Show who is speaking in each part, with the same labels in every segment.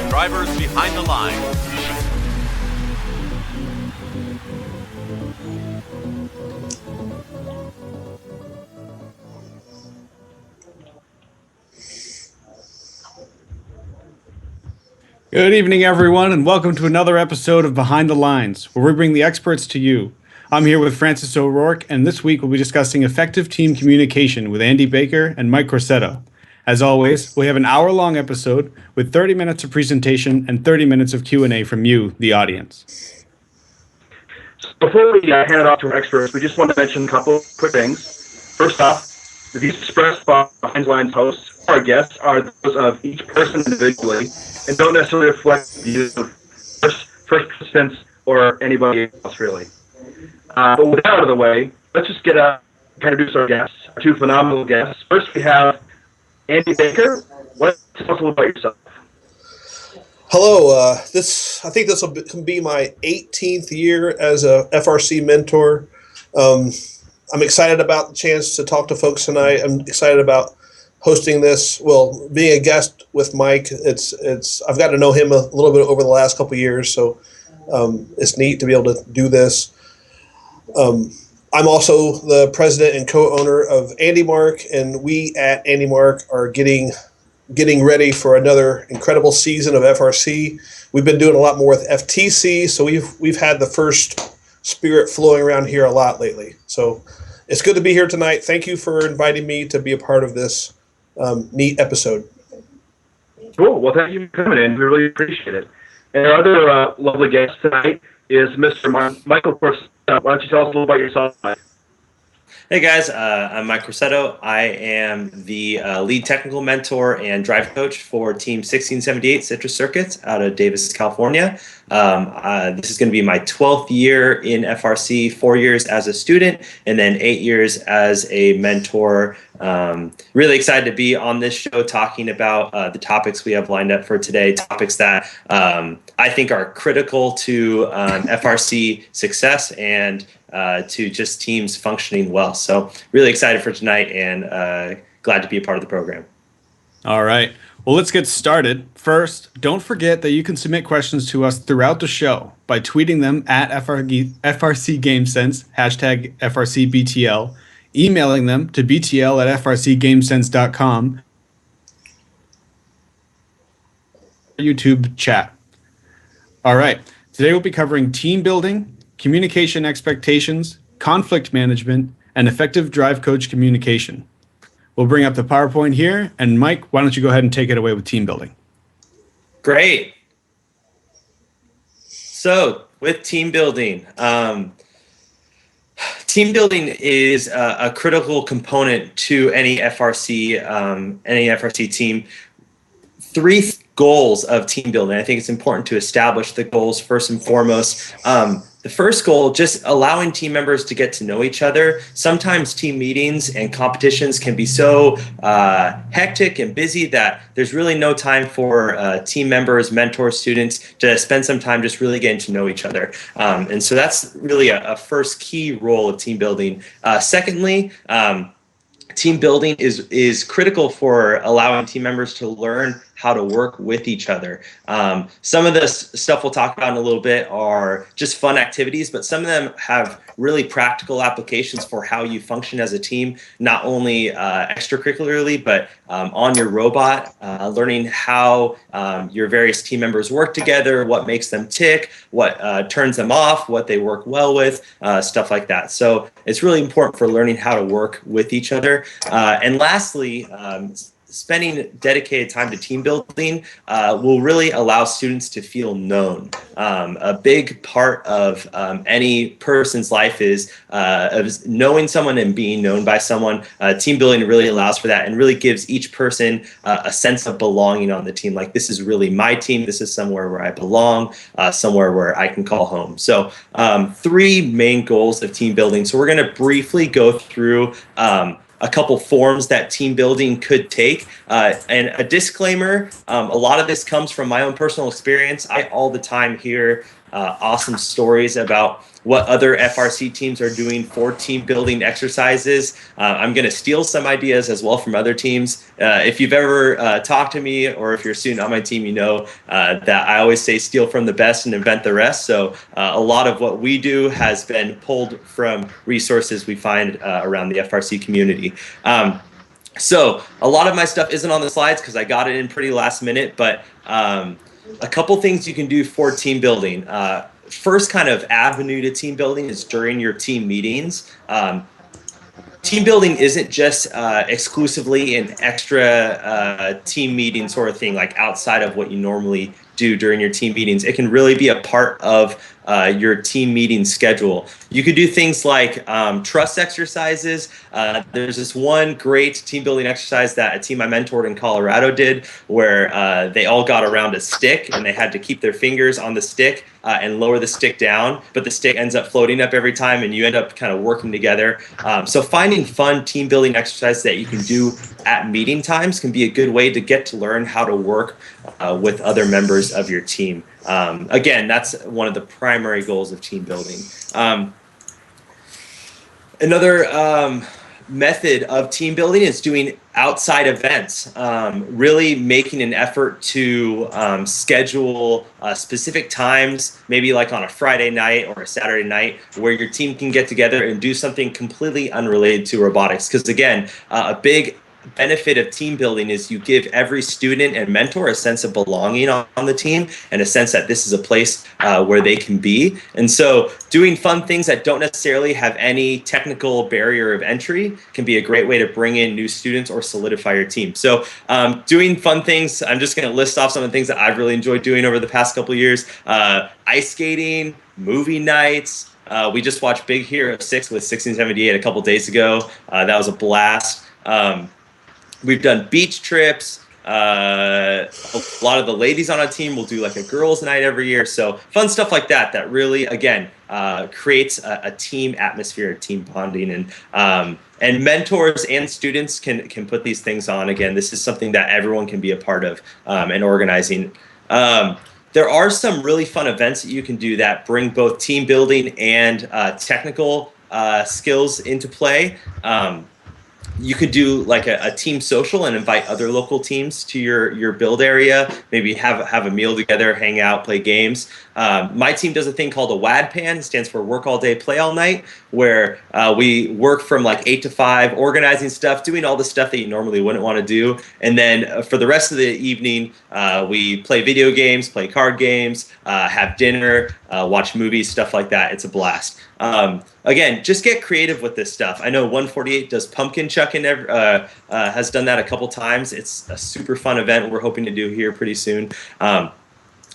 Speaker 1: Drivers behind the line.
Speaker 2: Good evening, everyone, and welcome to another episode of Behind the Lines, where we bring the experts to you. I'm here with Francis O'Rourke, and this week we'll be discussing effective team communication with Andy Baker and Mike Corsetto. As always, we have an hour-long episode with 30 minutes of presentation and 30 minutes of Q&A from you, the audience.
Speaker 3: Before we hand it off to our experts, we just want to mention a couple of quick things. First off, the views expressed by Behind the Lines hosts or our guests are those of each person individually and don't necessarily reflect the views of first participants or anybody else, really. But with that out of the way, let's just introduce our guests, our two phenomenal guests. First, we have Andy Baker. Tell us a little about yourself.
Speaker 4: Hello. I think this will be my 18th year as a FRC mentor. I'm excited about the chance to talk to folks tonight. I'm excited about hosting this. Well, being a guest with Mike, I've got to know him a little bit over the last couple of years, so it's neat to be able to do this. I'm also the president and co-owner of Andy Mark, and we at Andy Mark are getting ready for another incredible season of FRC. We've been doing a lot more with FTC, so we've had the first spirit flowing around here a lot lately. So it's good to be here tonight. Thank you for inviting me to be a part of this neat episode.
Speaker 3: Cool. Well, thank you for coming in. We really appreciate it. And our other lovely guest tonight is Mr. Michael Corsetto. Why don't you tell us a little about yourself, Mike?
Speaker 5: Hey guys, I'm Mike Corsetto. I am the lead technical mentor and drive coach for Team 1678 Citrus Circuits out of Davis, California. This is going to be my 12th year in FRC, 4 years as a student, and then 8 years as a mentor. Really excited to be on this show talking about the topics we have lined up for today, topics that I think are critical to FRC success and to just teams functioning well. So really excited for tonight and glad to be a part of the program.
Speaker 2: All right. Well, let's get started. First, don't forget that you can submit questions to us throughout the show by tweeting them at FRC GameSense, hashtag FRCBTL, emailing them to btl@frcgamesense.com, YouTube chat. All right. Today we'll be covering team building, communication expectations, conflict management, and effective drive coach communication. We'll bring up the PowerPoint here. And Mike, why don't you go ahead and take it away with team building?
Speaker 5: Great. So with team building, team building is a critical component to any FRC team. Three goals of team building. I think it's important to establish the goals first and foremost. The first goal, just allowing team members to get to know each other. Sometimes team meetings and competitions can be so hectic and busy that there's really no time for team members, mentors, students to spend some time just really getting to know each other. And so that's really a first key role of team building. Secondly, team building is critical for allowing team members to learn how to work with each other. Some of the stuff we'll talk about in a little bit are just fun activities, but some of them have really practical applications for how you function as a team, not only extracurricularly, but on your robot, learning how your various team members work together, what makes them tick, what turns them off, what they work well with, stuff like that. So it's really important for learning how to work with each other. And lastly, spending dedicated time to team building will really allow students to feel known. A big part of any person's life is of knowing someone and being known by someone. Team building really allows for that and really gives each person a sense of belonging on the team. Like, this is really my team. This is somewhere where I belong, somewhere where I can call home. So three main goals of team building. So we're going to briefly go through a couple forms that team building could take. And a disclaimer, a lot of this comes from my own personal experience. I all the time hear awesome stories about what other FRC teams are doing for team building exercises. I'm going to steal some ideas as well from other teams. If you've ever talked to me, or if you're a student on my team, you know that I always say steal from the best and invent the rest. So a lot of what we do has been pulled from resources we find around the FRC community. So a lot of my stuff isn't on the slides because I got it in pretty last minute, but a couple things you can do for team building. First kind of avenue to team building is during your team meetings. Team building isn't just exclusively an extra team meeting sort of thing, like outside of what you normally do during your team meetings. It can really be a part of your team meeting schedule. You could do things like trust exercises. There's this one great team building exercise that a team I mentored in Colorado did, where they all got around a stick and they had to keep their fingers on the stick and lower the stick down, but the stick ends up floating up every time and you end up kind of working together. So finding fun team building exercises that you can do at meeting times can be a good way to get to learn how to work with other members of your team. Again, that's one of the primary goals of team building. Another method of team building is doing outside events, really making an effort to schedule specific times, maybe like on a Friday night or a Saturday night, where your team can get together and do something completely unrelated to robotics. Because again, a big benefit of team building is you give every student and mentor a sense of belonging on the team and a sense that this is a place where they can be. And so doing fun things that don't necessarily have any technical barrier of entry can be a great way to bring in new students or solidify your team. So doing fun things, I'm just going to list off some of the things that I've really enjoyed doing over the past couple of years. Ice skating, movie nights. We just watched Big Hero 6 with 1678 a couple days ago. That was a blast. We've done beach trips. A lot of the ladies on our team will do like a girls' night every year. So fun stuff like that, that really, again, creates a team atmosphere, team bonding. And mentors and students can put these things on. Again, this is something that everyone can be a part of and organizing. There are some really fun events that you can do that bring both team building and technical skills into play. You could do like a team social and invite other local teams to your build area. Maybe have a meal together, hang out, play games. My team does a thing called a WADPAN. It stands for Work All Day, Play All Night, where we work from like 8 to 5, organizing stuff, doing all the stuff that you normally wouldn't want to do. And then for the rest of the evening, we play video games, play card games, have dinner, watch movies, stuff like that. It's a blast. Again, just get creative with this stuff. I know 148 does pumpkin chucking, has done that a couple times. It's a super fun event we're hoping to do here pretty soon.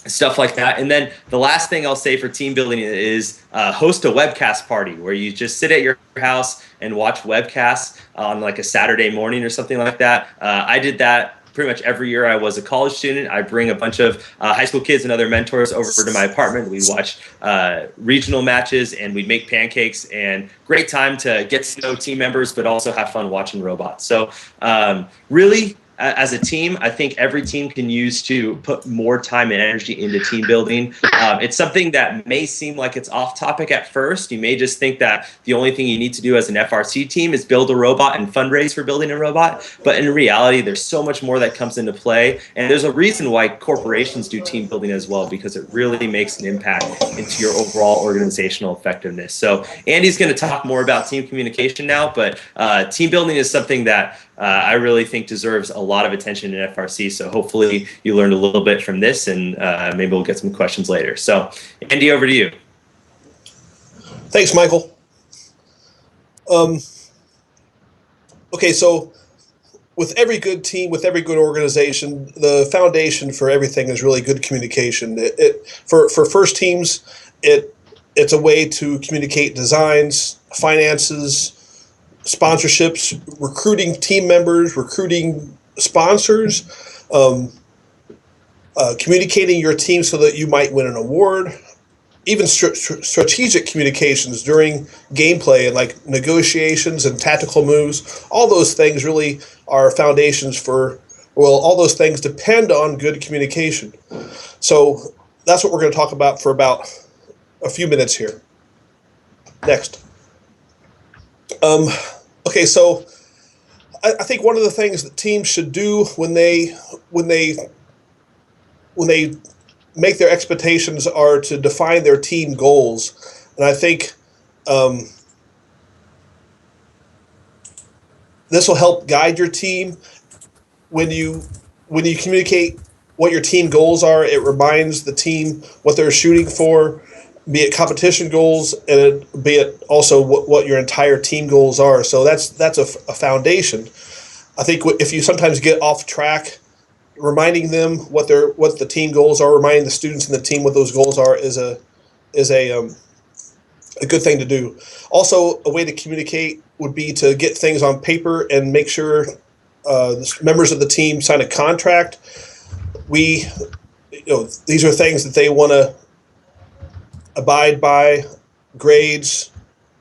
Speaker 5: Stuff like that. And then the last thing I'll say for team building is host a webcast party where you just sit at your house and watch webcasts on like a Saturday morning or something like that. I did that pretty much every year I was a college student. I bring a bunch of high school kids and other mentors over to my apartment. We watch regional matches and we'd make pancakes, and great time to get to know team members, but also have fun watching robots. So really, as a team, I think every team can use to put more time and energy into team building. It's something that may seem like it's off topic at first. You may just think that the only thing you need to do as an FRC team is build a robot and fundraise for building a robot. But in reality, there's so much more that comes into play. And there's a reason why corporations do team building as well, because it really makes an impact into your overall organizational effectiveness. So Andy's going to talk more about team communication now, but team building is something that I really think deserves a lot of attention in FRC. So hopefully you learned a little bit from this, and maybe we'll get some questions later. So Andy, over to you.
Speaker 4: Thanks, Michael. Okay, so with every good team, with every good organization, the foundation for everything is really good communication. For first teams, it's a way to communicate designs, finances, sponsorships, recruiting team members, recruiting sponsors, communicating your team so that you might win an award, even strategic communications during gameplay and like negotiations and tactical moves. All those things really are foundations for, well, all those things depend on good communication. So that's what we're going to talk about for about a few minutes here. Next. Okay, so I think one of the things that teams should do when they make their expectations are to define their team goals, and I think this will help guide your team. When you communicate what your team goals are, it reminds the team what they're shooting for, be it competition goals, and be it also what your entire team goals are. So that's a foundation. I think if you sometimes get off track, reminding them what the team goals are, reminding the students in the team what those goals are is a good thing to do. Also, a way to communicate would be to get things on paper and make sure the members of the team sign a contract. These are things that they want to abide by: grades,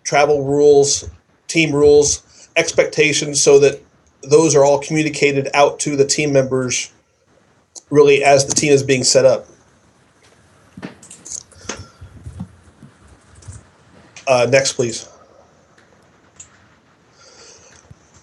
Speaker 4: travel rules, team rules, expectations, so that those are all communicated out to the team members really as the team is being set up. Next, please.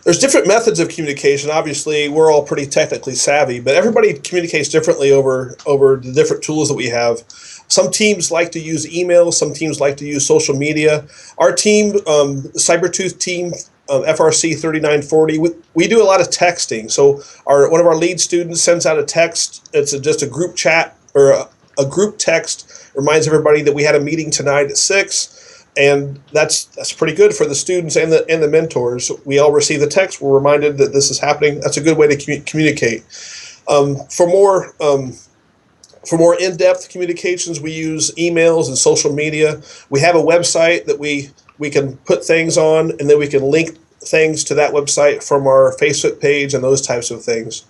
Speaker 4: There's different methods of communication. Obviously, we're all pretty technically savvy, but everybody communicates differently over the different tools that we have. Some teams like to use email. Some teams like to use social media. Our team, Cybertooth team, FRC 3940, we do a lot of texting. So one of our lead students sends out a text. It's just a group chat or a group text. Reminds everybody that we had a meeting tonight at 6, and that's pretty good for the students and the mentors. We all receive the text. We're reminded that this is happening. That's a good way to communicate. For more in-depth communications, we use emails and social media. We have a website that we can put things on, and then we can link things to that website from our Facebook page and those types of things.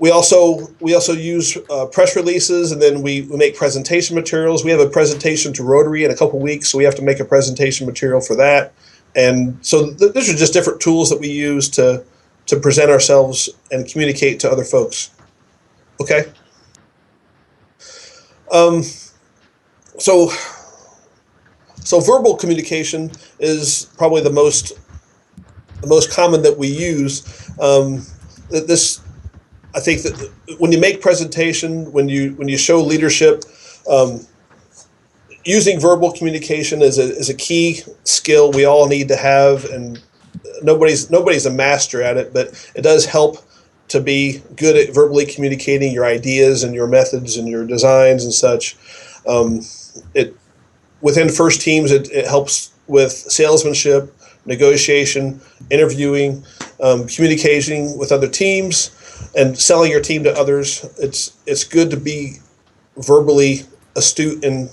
Speaker 4: We also use press releases, and then we make presentation materials. We have a presentation to Rotary in a couple weeks, so we have to make a presentation material for that. And so these are just different tools that we use to present ourselves and communicate to other folks. Okay. So verbal communication is probably the most common that we use. I think that when you make presentation, when you show leadership, using verbal communication is a key skill we all need to have, and nobody's a master at it, but it does help to be good at verbally communicating your ideas and your methods and your designs and such. It within first teams, it helps with salesmanship, negotiation, interviewing, communicating with other teams, and selling your team to others. It's good to be verbally astute in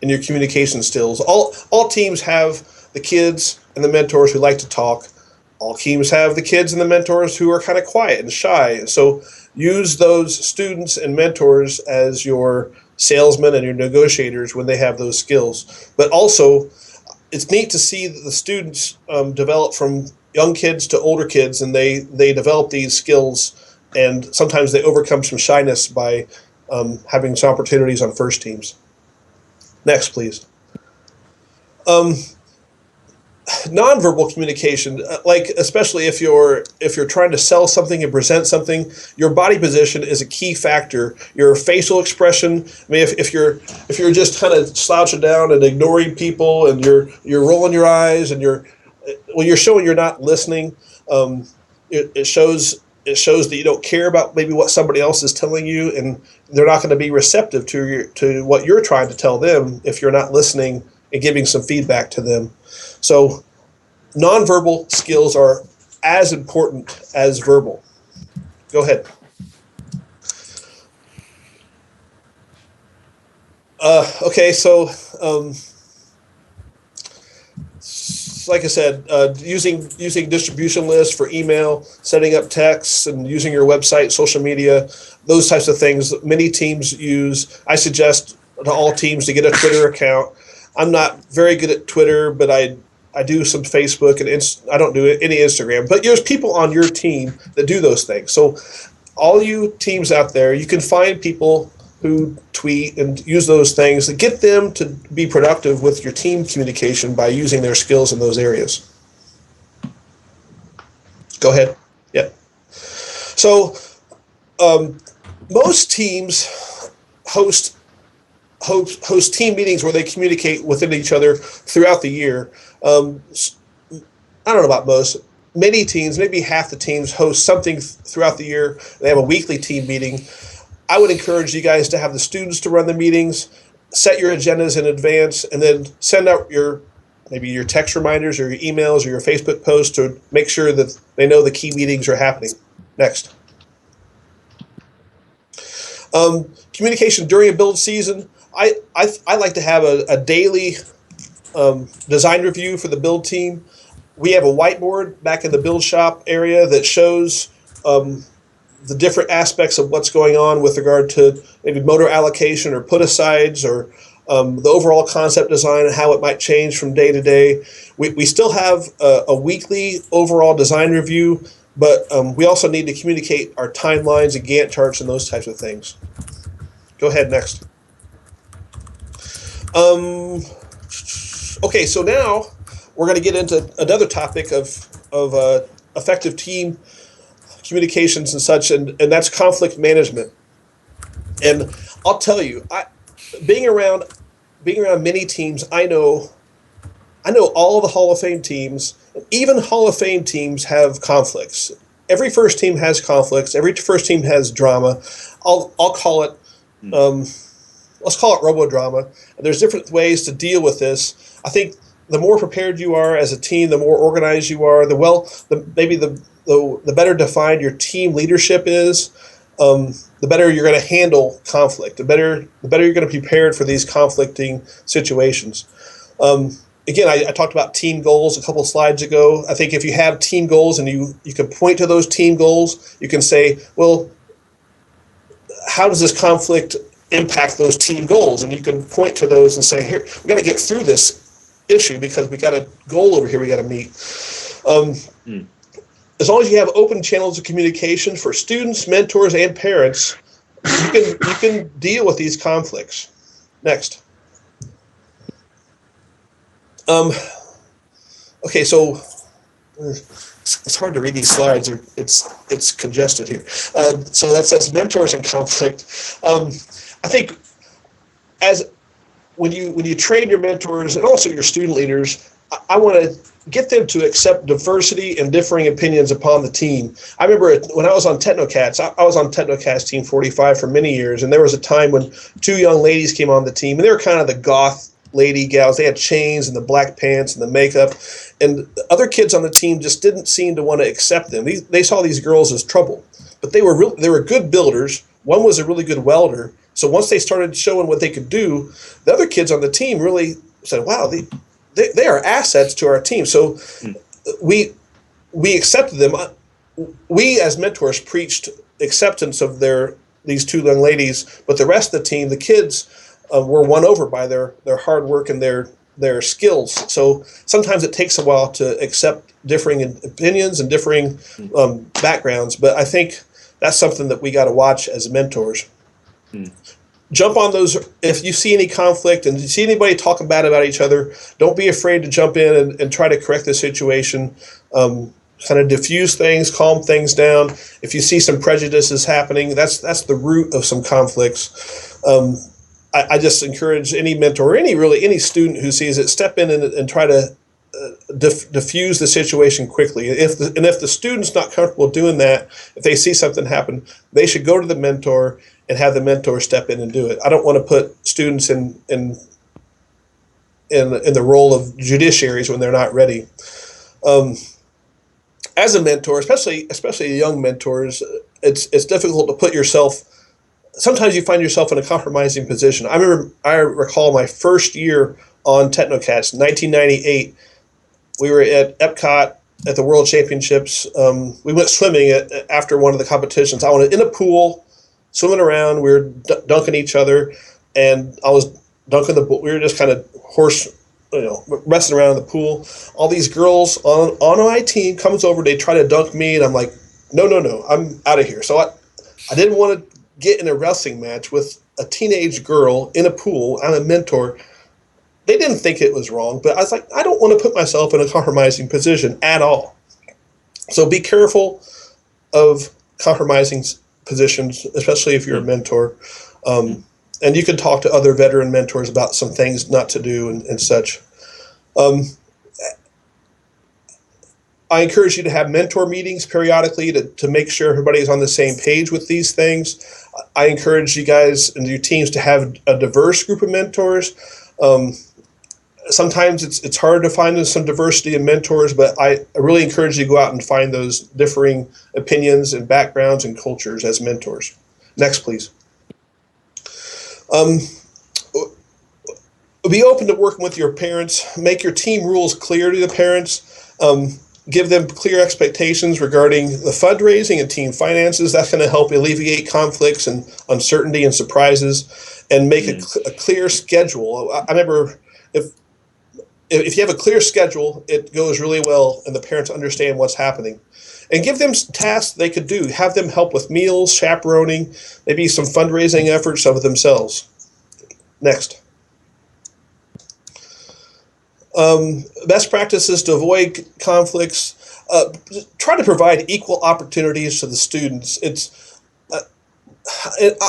Speaker 4: your communication skills. All teams have the kids and the mentors who like to talk. All teams have the kids and the mentors who are kind of quiet and shy. So use those students and mentors as your salesmen and your negotiators when they have those skills. But also, it's neat to see that the students develop from young kids to older kids, and they develop these skills, and sometimes they overcome some shyness by having some opportunities on first teams. Next, please. Nonverbal communication, like especially if you're trying to sell something and present something, your body position is a key factor. Your facial expression. I mean, if you're just kind of slouching down and ignoring people, and you're rolling your eyes, and you're showing you're not listening. It shows that you don't care about maybe what somebody else is telling you, and they're not going to be receptive to what you're trying to tell them if you're not listening and giving some feedback to them. So nonverbal skills are as important as verbal. Go ahead. Okay, so like I said, using distribution lists for email, setting up texts, and using your website, social media, those types of things many teams use. I suggest to all teams to get a Twitter account. I'm not very good at Twitter, but I do some Facebook, and I don't do any Instagram. But there's people on your team that do those things. So all you teams out there, you can find people who tweet and use those things to get them to be productive with your team communication by using their skills in those areas. Go ahead. Yep. So most teams host team meetings where they communicate within each other throughout the year. I don't know about most. Many teams, maybe half the teams, host something throughout the year. They have a weekly team meeting. I would encourage you guys to have the students to run the meetings, set your agendas in advance, and then send out maybe your text reminders or your emails or your Facebook posts to make sure that they know the key meetings are happening. Next. Communication during a build season. I like to have a daily design review for the build team. We have a whiteboard back in the build shop area that shows the different aspects of what's going on with regard to maybe motor allocation or put-asides, or the overall concept design and how it might change from day to day. We still have a weekly overall design review, but we also need to communicate our timelines and Gantt charts and those types of things. Go ahead, next. Okay, so now we're going to get into another topic of effective team communications and such, and that's conflict management. And I'll tell you, being around many teams, I know all the Hall of Fame teams. Even Hall of Fame teams have conflicts. Every first team has conflicts. Every first team has drama. I'll call it. Let's call it robo-drama. There's different ways to deal with this. I think the more prepared you are as a team, the more organized you are, the better defined your team leadership is, the better you're going to handle conflict. The better you're going to be prepared for these conflicting situations. Again, I talked about team goals a couple of slides ago. I think if you have team goals and you can point to those team goals, you can say, well, how does this conflict impact those team goals? And you can point to those and say, here, we got to get through this issue because we got a goal over here we got to meet. As long as you have open channels of communication for students, mentors, and parents, you can deal with these conflicts. Next. Okay, so it's hard to read these slides. It's congested here. So that says mentors and conflict. I think when you train your mentors and also your student leaders, I want to get them to accept diversity and differing opinions upon the team. I remember when I was on Technocats, I was on Technocats Team 45 for many years, and there was a time when two young ladies came on the team, and they were kind of the goth lady gals. They had chains and the black pants and the makeup, and the other kids on the team just didn't seem to want to accept them. They saw these girls as trouble, but they were good builders. One was a really good welder. So once they started showing what they could do, the other kids on the team really said, wow, they are assets to our team. So we accepted them. We as mentors preached acceptance of these two young ladies, but the rest of the team, the kids, were won over by their hard work and their skills. So sometimes it takes a while to accept differing opinions and differing backgrounds, but I think that's something that we got to watch as mentors. Jump on those. If you see any conflict and you see anybody talking bad about each other, don't be afraid to jump in and try to correct the situation. Kind of diffuse things, calm things down. If you see some prejudices happening, that's the root of some conflicts. I just encourage any mentor, any student who sees it, step in and try to diffuse the situation quickly. If the student's not comfortable doing that, if they see something happen, they should go to the mentor and have the mentor step in and do it. I don't want to put students in the role of judiciaries when they're not ready. As a mentor, especially young mentors, it's difficult to put yourself. Sometimes you find yourself in a compromising position. I recall my first year on Technocats, 1998. We were at Epcot at the World Championships. We went swimming after one of the competitions. I was in a pool, swimming around. We were dunking each other, and I was dunking the pool. We were just kind of messing around in the pool. All these girls on my team comes over. They try to dunk me, and I'm like, no, I'm out of here. So I didn't want to get in a wrestling match with a teenage girl in a pool. I'm a mentor. They didn't think it was wrong, but I was like, I don't want to put myself in a compromising position at all. So be careful of compromising positions, especially if you're a mentor. And you can talk to other veteran mentors about some things not to do and such. I encourage you to have mentor meetings periodically to make sure everybody's on the same page with these things. I encourage you guys and your teams to have a diverse group of mentors. Sometimes it's hard to find some diversity in mentors, but I really encourage you to go out and find those differing opinions and backgrounds and cultures as mentors. Next, please. Be open to working with your parents. Make your team rules clear to the parents. Give them clear expectations regarding the fundraising and team finances. That's going to help alleviate conflicts and uncertainty and surprises, and make a clear schedule. I remember if you have a clear schedule, it goes really well, and the parents understand what's happening. And give them tasks they could do. Have them help with meals, chaperoning, maybe some fundraising efforts of themselves. Next. Best practices to avoid conflicts. Try to provide equal opportunities to the students.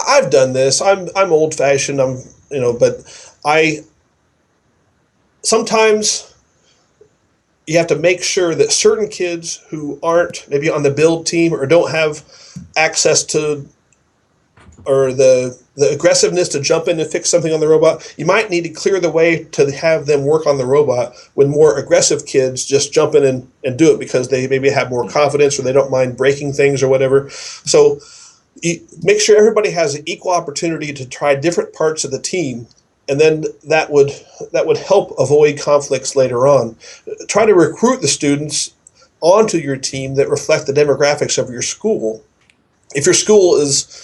Speaker 4: I've done this. I'm old-fashioned. But sometimes you have to make sure that certain kids who aren't maybe on the build team or don't have access to or the aggressiveness to jump in and fix something on the robot, you might need to clear the way to have them work on the robot when more aggressive kids just jump in and do it because they maybe have more confidence or they don't mind breaking things or whatever. So make sure everybody has an equal opportunity to try different parts of the team, and then that would help avoid conflicts later on. Try to recruit the students onto your team that reflect the demographics of your school. If your school is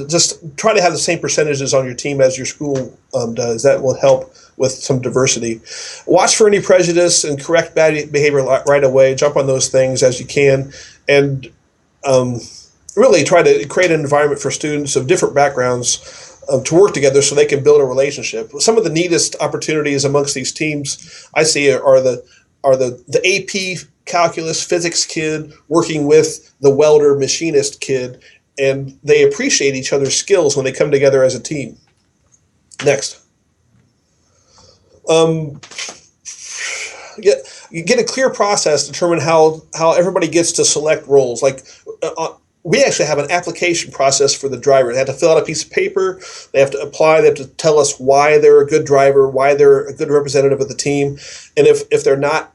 Speaker 4: just try to have the same percentages on your team as your school does. That will help with some diversity. Watch for any prejudice and correct bad behavior right away. Jump on those things as you can, and really try to create an environment for students of different backgrounds to work together so they can build a relationship. Some of the neatest opportunities amongst these teams I see are the AP calculus physics kid working with the welder machinist kid, and they appreciate each other's skills when they come together as a team. Next. You get a clear process to determine how everybody gets to select roles. Like we actually have an application process for the driver. They have to fill out a piece of paper. They have to apply. They have to tell us why they're a good driver, why they're a good representative of the team. And if they're not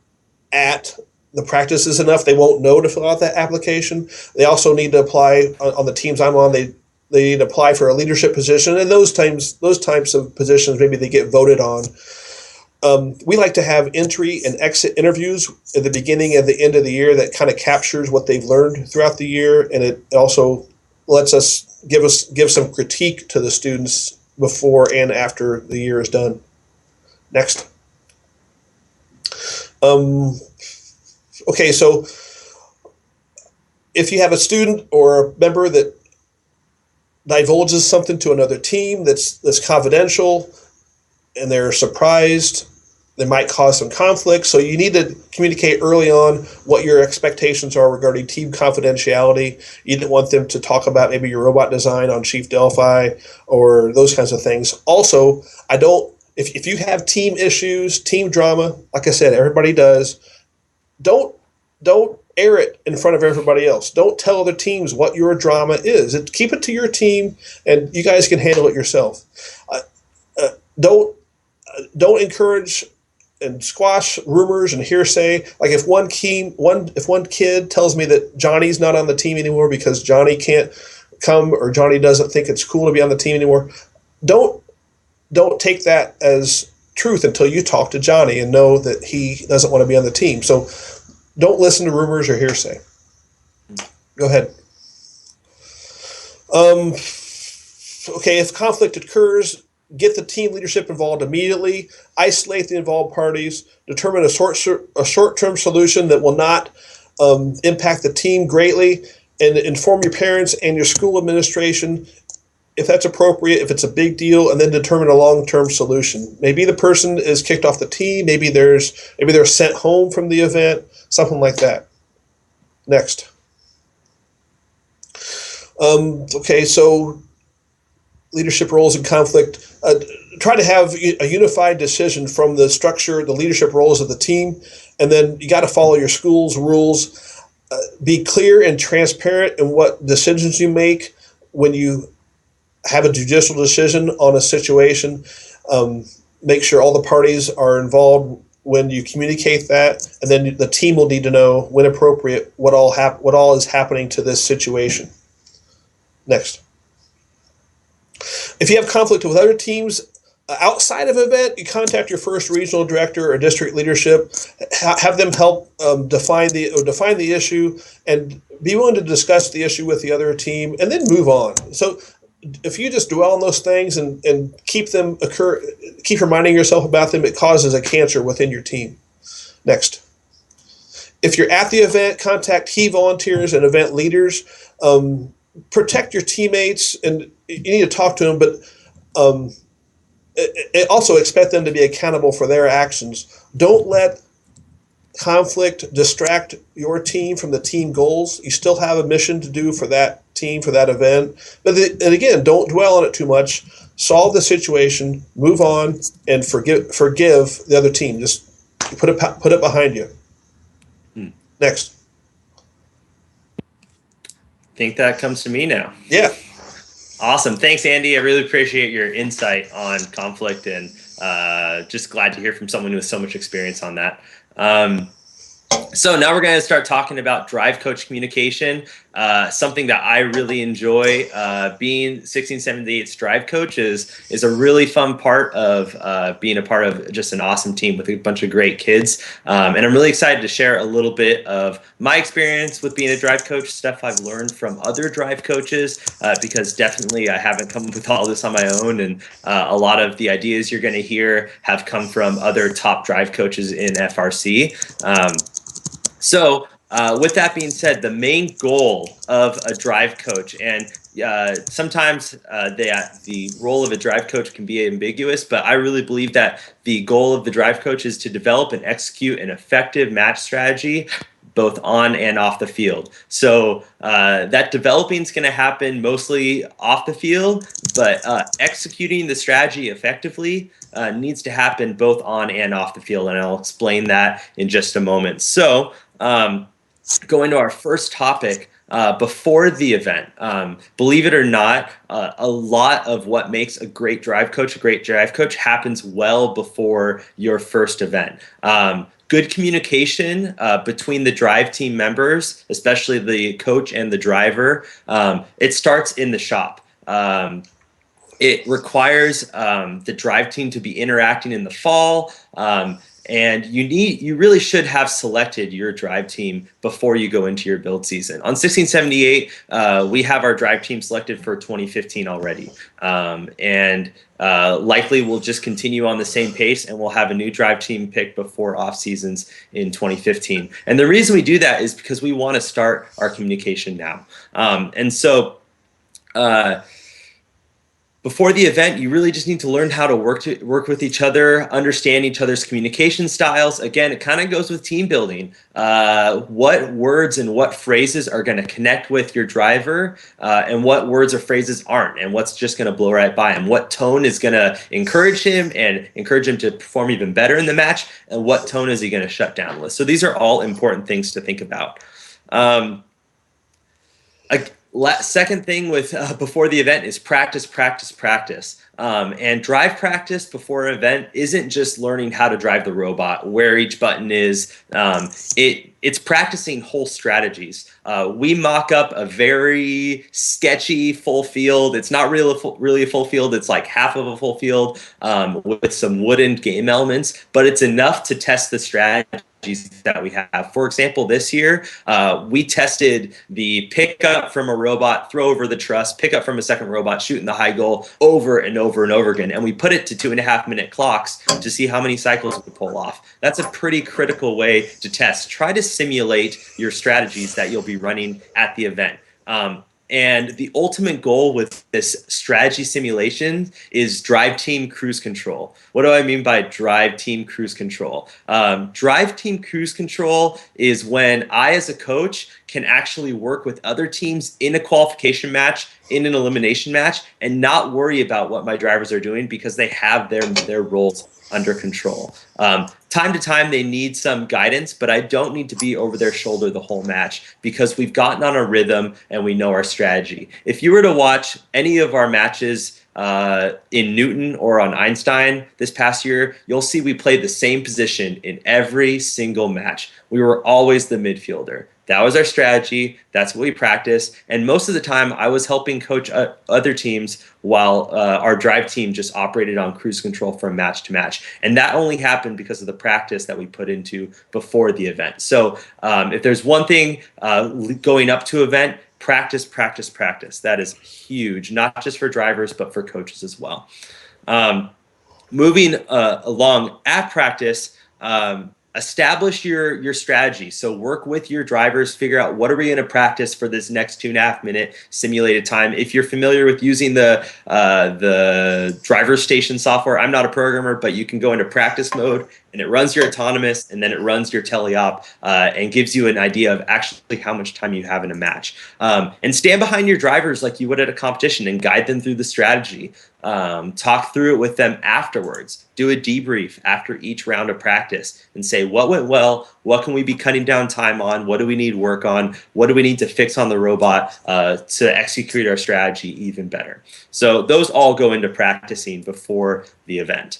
Speaker 4: at the practices enough, they won't know to fill out that application. They also need to apply on the teams I'm on. They need to apply for a leadership position, and those types of positions maybe they get voted on. We like to have entry and exit interviews at the beginning and the end of the year that kind of captures what they've learned throughout the year, and it also lets us give some critique to the students before and after the year is done. Next. Okay, so if you have a student or a member that divulges something to another team that's confidential and they're surprised, they might cause some conflict. So you need to communicate early on what your expectations are regarding team confidentiality. You didn't want them to talk about maybe your robot design on Chief Delphi or those kinds of things. Also, if you have team issues, team drama, like I said, everybody does, don't air it in front of everybody else. Don't tell other teams what your drama is. Keep it to your team, and you guys can handle it yourself. Don't encourage and squash rumors and hearsay. Like if one kid tells me that Johnny's not on the team anymore because Johnny can't come or Johnny doesn't think it's cool to be on the team anymore, don't take that as truth until you talk to Johnny and know that he doesn't want to be on the team. So don't listen to rumors or hearsay. Go ahead. Okay, if conflict occurs, get the team leadership involved immediately, isolate the involved parties, determine a short-term solution that will not impact the team greatly, and inform your parents and your school administration if that's appropriate, if it's a big deal, and then determine a long-term solution. Maybe the person is kicked off the team, maybe they're sent home from the event, something like that. Next. Okay, so leadership roles and conflict. Try to have a unified decision from the structure, the leadership roles of the team, and then you got to follow your school's rules. Be clear and transparent in what decisions you make when you have a judicial decision on a situation. Make sure all the parties are involved when you communicate that, and then the team will need to know, when appropriate, what all is happening to this situation. Next. If you have conflict with other teams outside of an event, you contact your first regional director or district leadership. Have them help define the issue, and be willing to discuss the issue with the other team, and then move on. So if you just dwell on those things and keep reminding yourself about them, it causes a cancer within your team. Next. If you're at the event, contact key volunteers and event leaders. Protect your teammates, and you need to talk to them, but also expect them to be accountable for their actions. Don't let conflict distract your team from the team goals. You still have a mission to do for that team, for that event. And again, don't dwell on it too much. Solve the situation, move on, and forgive the other team. Just put it behind you. Next.
Speaker 5: Think that comes to me now.
Speaker 4: Yeah.
Speaker 5: Awesome. Thanks, Andy. I really appreciate your insight on conflict, and just glad to hear from someone with so much experience on that. So now we're going to start talking about drive coach communication, something that I really enjoy. Being 1678's drive coach is a really fun part of being a part of just an awesome team with a bunch of great kids. And I'm really excited to share a little bit of my experience with being a drive coach, stuff I've learned from other drive coaches, because definitely I haven't come up with all this on my own. And a lot of the ideas you're going to hear have come from other top drive coaches in FRC. So with that being said, the main goal of a drive coach, and sometimes the role of a drive coach can be ambiguous, but I really believe that the goal of the drive coach is to develop and execute an effective match strategy both on and off the field. So that developing is going to happen mostly off the field, but executing the strategy effectively needs to happen both on and off the field, and I'll explain that in just a moment. So going to our first topic, before the event, believe it or not, a lot of what makes a great drive coach happens well before your first event. Good communication between the drive team members, especially the coach and the driver, it starts in the shop. It requires the drive team to be interacting in the fall, and you really should have selected your drive team before you go into your build season. On 1678, we have our drive team selected for 2015 already, and likely we'll just continue on the same pace, and we'll have a new drive team pick before off seasons in 2015. And the reason we do that is because we want to start our communication now. And so before the event, you really just need to learn how to work with each other, understand each other's communication styles. Again, it kind of goes with team building. What words and what phrases are going to connect with your driver, and what words or phrases aren't, and what's just going to blow right by him. What tone is going to encourage him and encourage him to perform even better in the match, and what tone is he going to shut down with. So these are all important things to think about. Second thing with before the event is practice. And drive practice before an event isn't just learning how to drive the robot, where each button is. It's practicing whole strategies. We mock up a very sketchy full field. It's not really a full field. It's like half of a full field with some wooden game elements, but it's enough to test the strategy that we have. For example, this year, we tested the pickup from a robot, throw over the truss, pick up from a second robot, shooting the high goal over and over and over again. And we put it to 2.5-minute clocks to see how many cycles we pull off. That's a pretty critical way to test. Try to simulate your strategies that you'll be running at the event. And the ultimate goal with this strategy simulation is drive team cruise control. What do I mean by drive team cruise control? Drive team cruise control is when I, as a coach, can actually work with other teams in a qualification match, in an elimination match, and not worry about what my drivers are doing because they have their roles under control. Time to time, they need some guidance, but I don't need to be over their shoulder the whole match because we've gotten on a rhythm and we know our strategy. If you were to watch any of our matches in Newton or on Einstein this past year, you'll see we played the same position in every single match. We were always the midfielder. That was our strategy. That's what we practiced. And most of the time, I was helping coach other teams while our drive team just operated on cruise control from match to match. And that only happened because of the practice that we put into before the event. So if there's one thing going up to event, practice. That is huge, not just for drivers, but for coaches as well. Moving along at practice, establish your strategy. So work with your drivers, figure out what are we going to practice for this next 2.5-minute simulated time. If you're familiar with using the driver station software, I'm not a programmer, but you can go into practice mode and it runs your autonomous and then it runs your teleop and gives you an idea of actually how much time you have in a match. And stand behind your drivers like you would at a competition and guide them through the strategy. Talk through it with them afterwards. Do a debrief after each round of practice and say what went well, what can we be cutting down time on, what do we need work on, what do we need to fix on the robot to execute our strategy even better. So those all go into practicing before the event.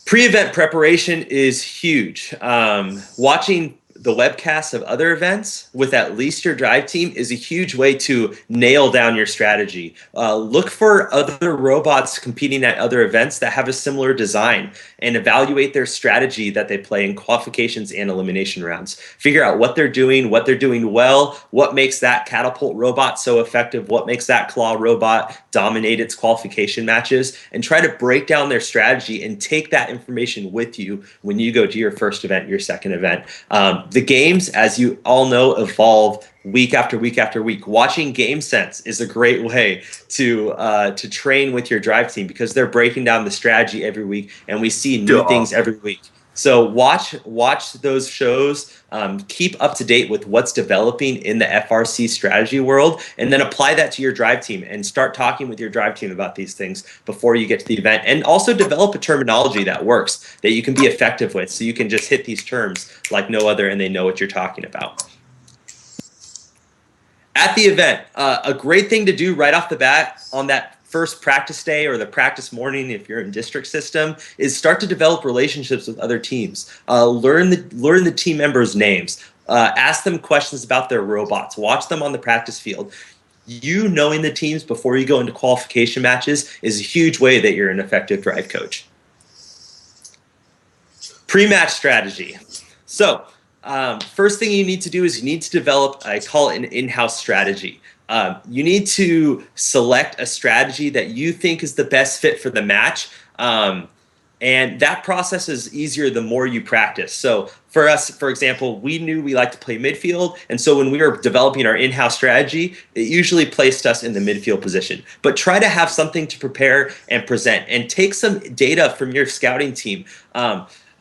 Speaker 5: Pre-event preparation is huge. Watching the webcasts of other events with at least your drive team is a huge way to nail down your strategy. Look for other robots competing at other events that have a similar design and evaluate their strategy that they play in qualifications and elimination rounds. Figure out what they're doing well, what makes that catapult robot so effective, what makes that claw robot dominate its qualification matches, and try to break down their strategy and take that information with you when you go to your first event, your second event. The games, as you all know, evolve week after week after week. Watching Game Sense is a great way to train with your drive team because they're breaking down the strategy every week, and we see new things every week. So watch those shows. Keep up to date with what's developing in the FRC strategy world, and then apply that to your drive team and start talking with your drive team about these things before you get to the event. And also develop a terminology that works, that you can be effective with, so you can just hit these terms like no other and they know what you're talking about. At the event, a great thing to do right off the bat on that first practice day or the practice morning, if you're in district system, is start to develop relationships with other teams. Learn the team members' names. Ask them questions about their robots. Watch them on the practice field. You knowing the teams before you go into qualification matches is a huge way that you're an effective drive coach. Pre-match strategy. So first thing you need to do is you need to develop, I call it an in-house strategy. You need to select a strategy that you think is the best fit for the match. And that process is easier the more you practice. So for us, for example, we knew we liked to play midfield. And so when we were developing our in-house strategy, it usually placed us in the midfield position. But try to have something to prepare and present, and take some data from your scouting team.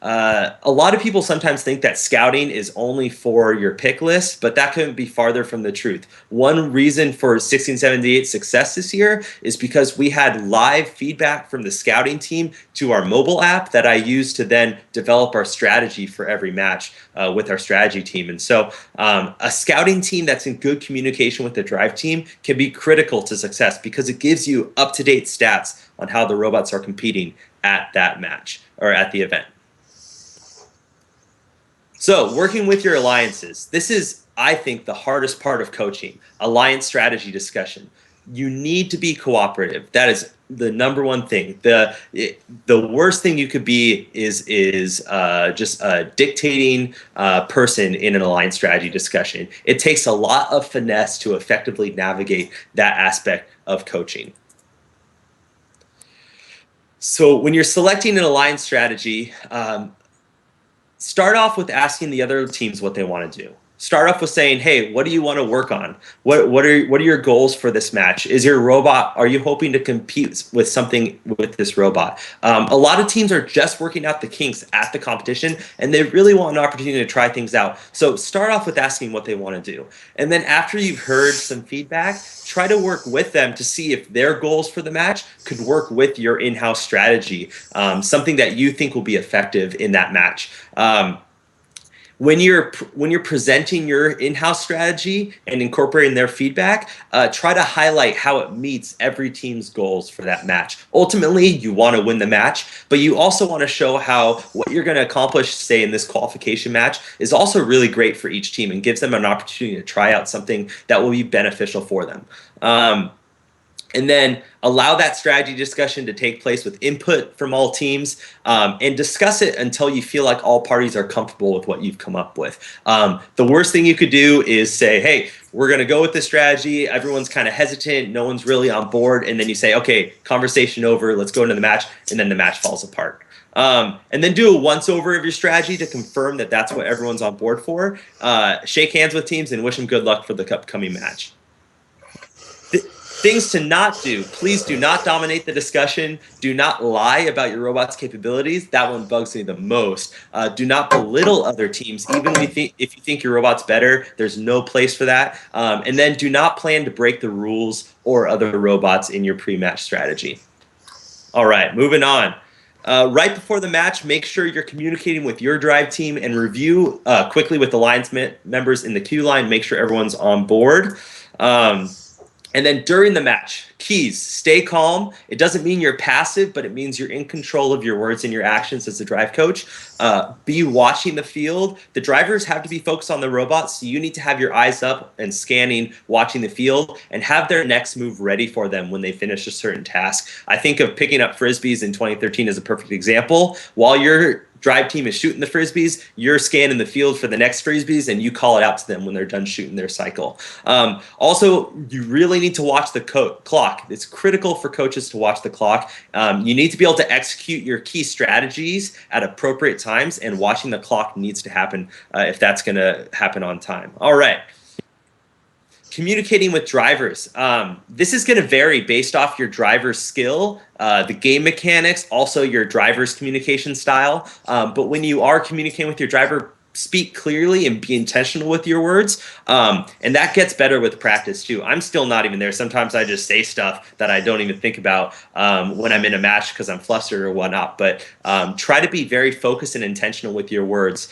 Speaker 5: A lot of people sometimes think that scouting is only for your pick list, but that couldn't be farther from the truth. One reason for 1678's success this year is because we had live feedback from the scouting team to our mobile app that I use to then develop our strategy for every match with our strategy team. And so a scouting team that's in good communication with the drive team can be critical to success, because it gives you up-to-date stats on how the robots are competing at that match or at the event. So working with your alliances, this is, I think, the hardest part of coaching, alliance strategy discussion. You need to be cooperative. That is the number one thing. The worst thing you could be is just a dictating person in an alliance strategy discussion. It takes a lot of finesse to effectively navigate that aspect of coaching. So when you're selecting an alliance strategy, start off with asking the other teams what they want to do. Start off with saying, hey, what do you want to work on? What are your goals for this match? Is your robot, are you hoping to compete with something with this robot? A lot of teams are just working out the kinks at the competition, and they really want an opportunity to try things out. So start off with asking what they want to do. And then after you've heard some feedback, try to work with them to see if their goals for the match could work with your in-house strategy, something that you think will be effective in that match. When you're presenting your in-house strategy and incorporating their feedback, try to highlight how it meets every team's goals for that match. Ultimately, you want to win the match, but you also want to show how what you're going to accomplish, say, in this qualification match is also really great for each team and gives them an opportunity to try out something that will be beneficial for them. And then allow that strategy discussion to take place with input from all teams, and discuss it until you feel like all parties are comfortable with what you've come up with. The worst thing you could do is say, hey, we're going to go with this strategy. Everyone's kind of hesitant. No one's really on board. And then you say, okay, conversation over. Let's go into the match. And then the match falls apart. And then do a once over of your strategy to confirm that that's what everyone's on board for. Shake hands with teams and wish them good luck for the upcoming match. Things to not do. Please do not dominate the discussion. Do not lie about your robot's capabilities. That one bugs me the most. Do not belittle other teams, even if you think your robot's better. There's no place for that. And then do not plan to break the rules or other robots in your pre-match strategy. All right, moving on. Right before the match, make sure you're communicating with your drive team and review quickly with alliance members in the queue line. Make sure everyone's on board. And then during the match, keys, stay calm. It doesn't mean you're passive, but it means you're in control of your words and your actions as the drive coach. Be watching the field. The drivers have to be focused on the robots, so you need to have your eyes up and scanning, watching the field, and have their next move ready for them when they finish a certain task. I think of picking up Frisbees in 2013 as a perfect example. While your drive team is shooting the Frisbees, you're scanning the field for the next Frisbees, and you call it out to them when they're done shooting their cycle. Also, you really need to watch the clock. It's critical for coaches to watch the clock. You need to be able to execute your key strategies at appropriate times, and watching the clock needs to happen if that's going to happen on time. All right. Communicating with drivers. This is going to vary based off your driver's skill, the game mechanics, also your driver's communication style. But when you are communicating with your driver, speak clearly and be intentional with your words. And that gets better with practice too. I'm still not even there. Sometimes I just say stuff that I don't even think about when I'm in a match because I'm flustered or whatnot. But try to be very focused and intentional with your words.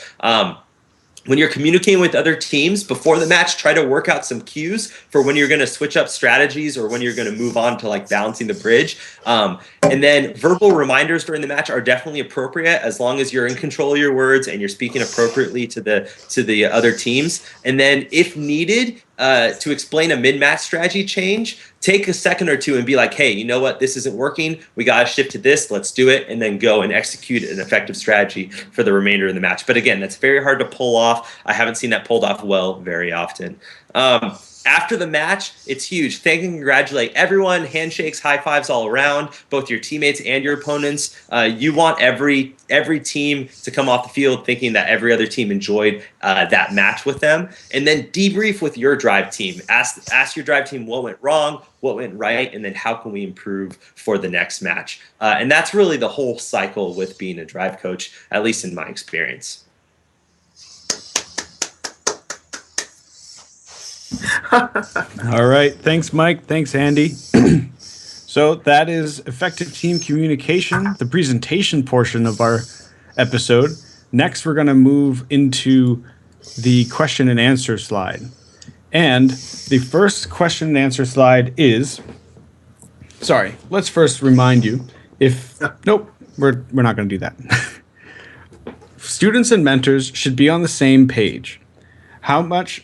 Speaker 5: When you're communicating with other teams before the match, try to work out some cues for when you're going to switch up strategies or when you're going to move on to like balancing the bridge. And then verbal reminders during the match are definitely appropriate as long as you're in control of your words and you're speaking appropriately to the other teams. And then if needed, to explain a mid-match strategy change, take a second or two and be like, hey, you know what? This isn't working. We got to shift to this. Let's do it. And then go and execute an effective strategy for the remainder of the match. But again, that's very hard to pull off. I haven't seen that pulled off well very often. After the match, it's huge. Thank and congratulate everyone. Handshakes, high fives all around, both your teammates and your opponents. You want every team to come off the field thinking that every other team enjoyed that match with them. And then debrief with your drive team. Ask your drive team what went wrong, what went right, and then how can we improve for the next match. And that's really the whole cycle with being a drive coach, at least in my experience.
Speaker 2: All right. Thanks, Mike. Thanks, Andy. So that is effective team communication, the presentation portion of our episode. Next, we're going to move into the question and answer slide. And the first question and answer slide is, sorry, let's first remind you nope, we're not going to do that. Students and mentors should be on the same page. How much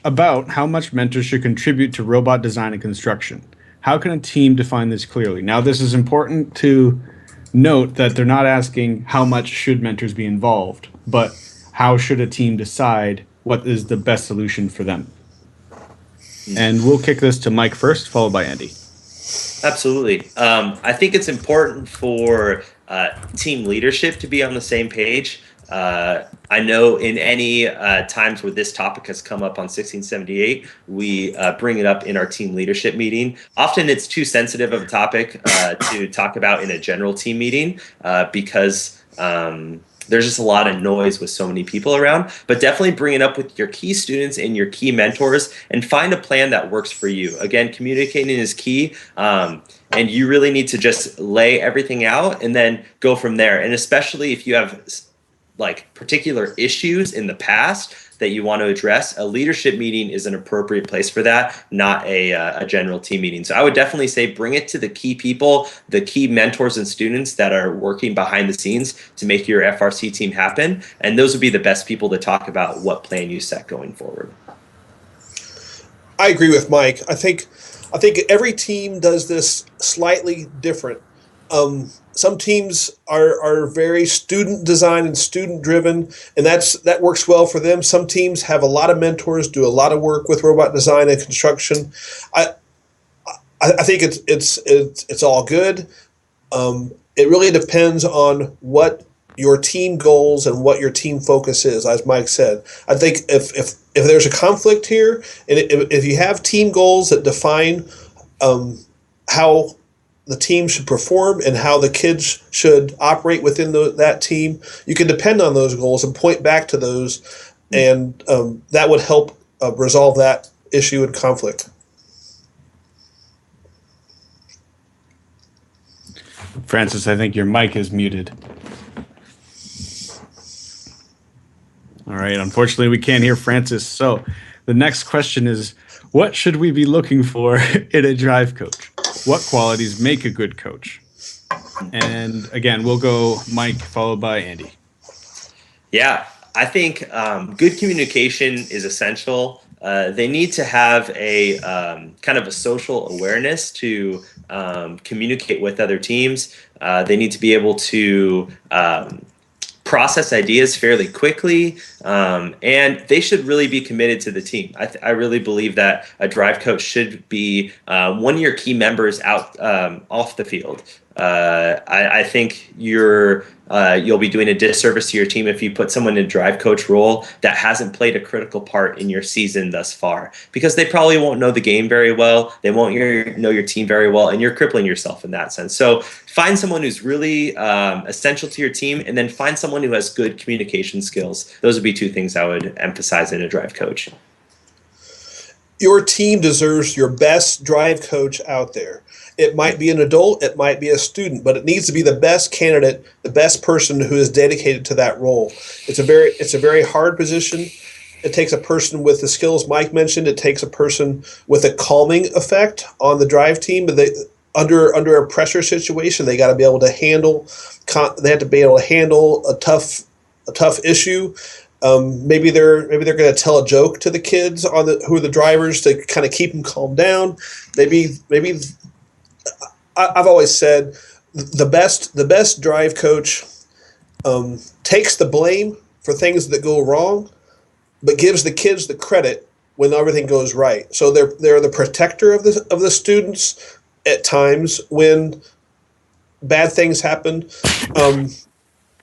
Speaker 2: mentors should contribute to robot design and construction? How can a team define this clearly? Now, this is important to note that they're not asking how much should mentors be involved, but how should a team decide what is the best solution for them? And we'll kick this to Mike first, followed by Andy.
Speaker 5: Absolutely. I think it's important for team leadership to be on the same page. I know in any times where this topic has come up on 1678, we bring it up in our team leadership meeting. Often it's too sensitive of a topic to talk about in a general team meeting because there's just a lot of noise with so many people around. But definitely bring it up with your key students and your key mentors and find a plan that works for you. Again, communicating is key. And you really need to just lay everything out and then go from there. And especially if you have like particular issues in the past that you want to address, a leadership meeting is an appropriate place for that, not a general team meeting. So I would definitely say bring it to the key people, the key mentors and students that are working behind the scenes to make your FRC team happen. And those would be the best people to talk about what plan you set going forward.
Speaker 4: I agree with Mike. I think every team does this slightly different. Some teams are very student design and student driven, and that works well for them. Some teams have a lot of mentors, do a lot of work with robot design and construction. I think it's all good. It really depends on what your team goals and what your team focus is, as Mike said. I think if there's a conflict here, and if you have team goals that define how the team should perform and how the kids should operate within that team, you can depend on those goals and point back to those, and that would help resolve that issue and conflict.
Speaker 2: Francis, I think your mic is muted. All right, unfortunately, we can't hear Francis. So the next question is, what should we be looking for in a drive coach? What qualities make a good coach? And again, we'll go Mike, followed by Andy.
Speaker 5: Yeah, I think good communication is essential. They need to have a kind of a social awareness to communicate with other teams. They need to be able to process ideas fairly quickly, and they should really be committed to the team. I really believe that a drive coach should be one of your key members out off the field. I think your you'll be doing a disservice to your team if you put someone in a drive coach role that hasn't played a critical part in your season thus far, because they probably won't know the game very well. They won't know your team very well, and you're crippling yourself in that sense. So find someone who's really essential to your team, and then find someone who has good communication skills. Those would be two things I would emphasize in a drive coach.
Speaker 4: Your team deserves your best drive coach out there. It might be an adult, it might be a student, but it needs to be the best candidate, the best person who is dedicated to that role. It's a very hard position. It takes a person with the skills Mike mentioned. It takes a person with a calming effect on the drive team. But under a pressure situation, they got to be able to handle. They have to be able to handle a tough issue. Maybe they're going to tell a joke to the kids who are the drivers to kind of keep them calmed down. Maybe I've always said the best drive coach takes the blame for things that go wrong, but gives the kids the credit when everything goes right. So they're the protector of the students at times when bad things happen.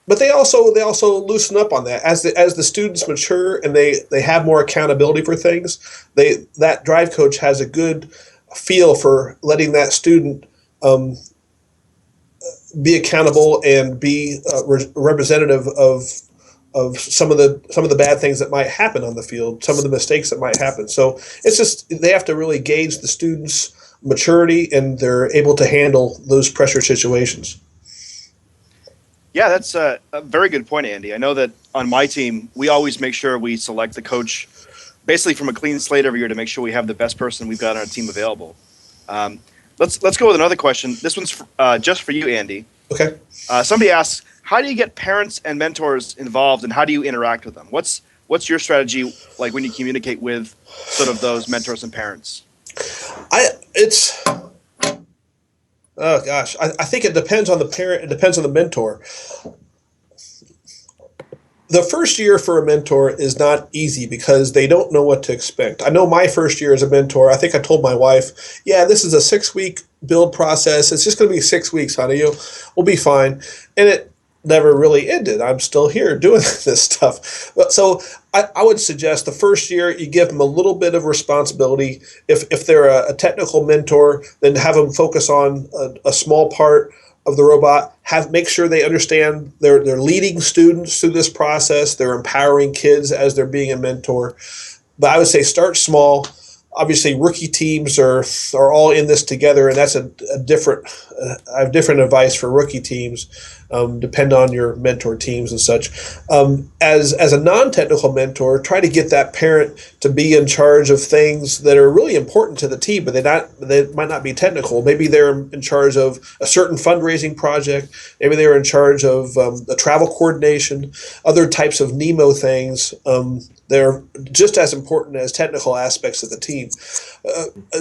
Speaker 4: But they also loosen up on that as the students mature and they have more accountability for things. That drive coach has a good feel for letting that student be accountable and be representative of some of the bad things that might happen on the field, some of the mistakes that might happen. So it's just they have to really gauge the students' maturity and they're able to handle those pressure situations.
Speaker 6: Yeah, that's a very good point, Andy. I know that on my team, we always make sure we select the coach basically from a clean slate every year to make sure we have the best person we've got on our team available. Let's go with another question. This one's just for you, Andy.
Speaker 4: Okay.
Speaker 6: Somebody asks, how do you get parents and mentors involved, and how do you interact with them? What's your strategy like when you communicate with sort of those mentors and parents?
Speaker 4: Oh gosh, I think it depends on the parent. It depends on the mentor. The first year for a mentor is not easy because they don't know what to expect. I know my first year as a mentor, I think I told my wife, yeah, this is a 6-week build process. It's just going to be 6 weeks, honey. We'll be fine. And it never really ended. I'm still here doing this stuff. So I would suggest the first year you give them a little bit of responsibility. If they're a technical mentor, then have them focus on a small part of the robot. Make sure they understand they're leading students through this process. They're empowering kids as they're being a mentor. But I would say start small. Obviously, rookie teams are all in this together, and that's a different. I have different advice for rookie teams. Depend on your mentor teams and such. As a non-technical mentor, try to get that parent to be in charge of things that are really important to the team, but they might not be technical. Maybe they're in charge of a certain fundraising project. Maybe they're in charge of the travel coordination, other types of Nemo things. They're just as important as technical aspects of the team.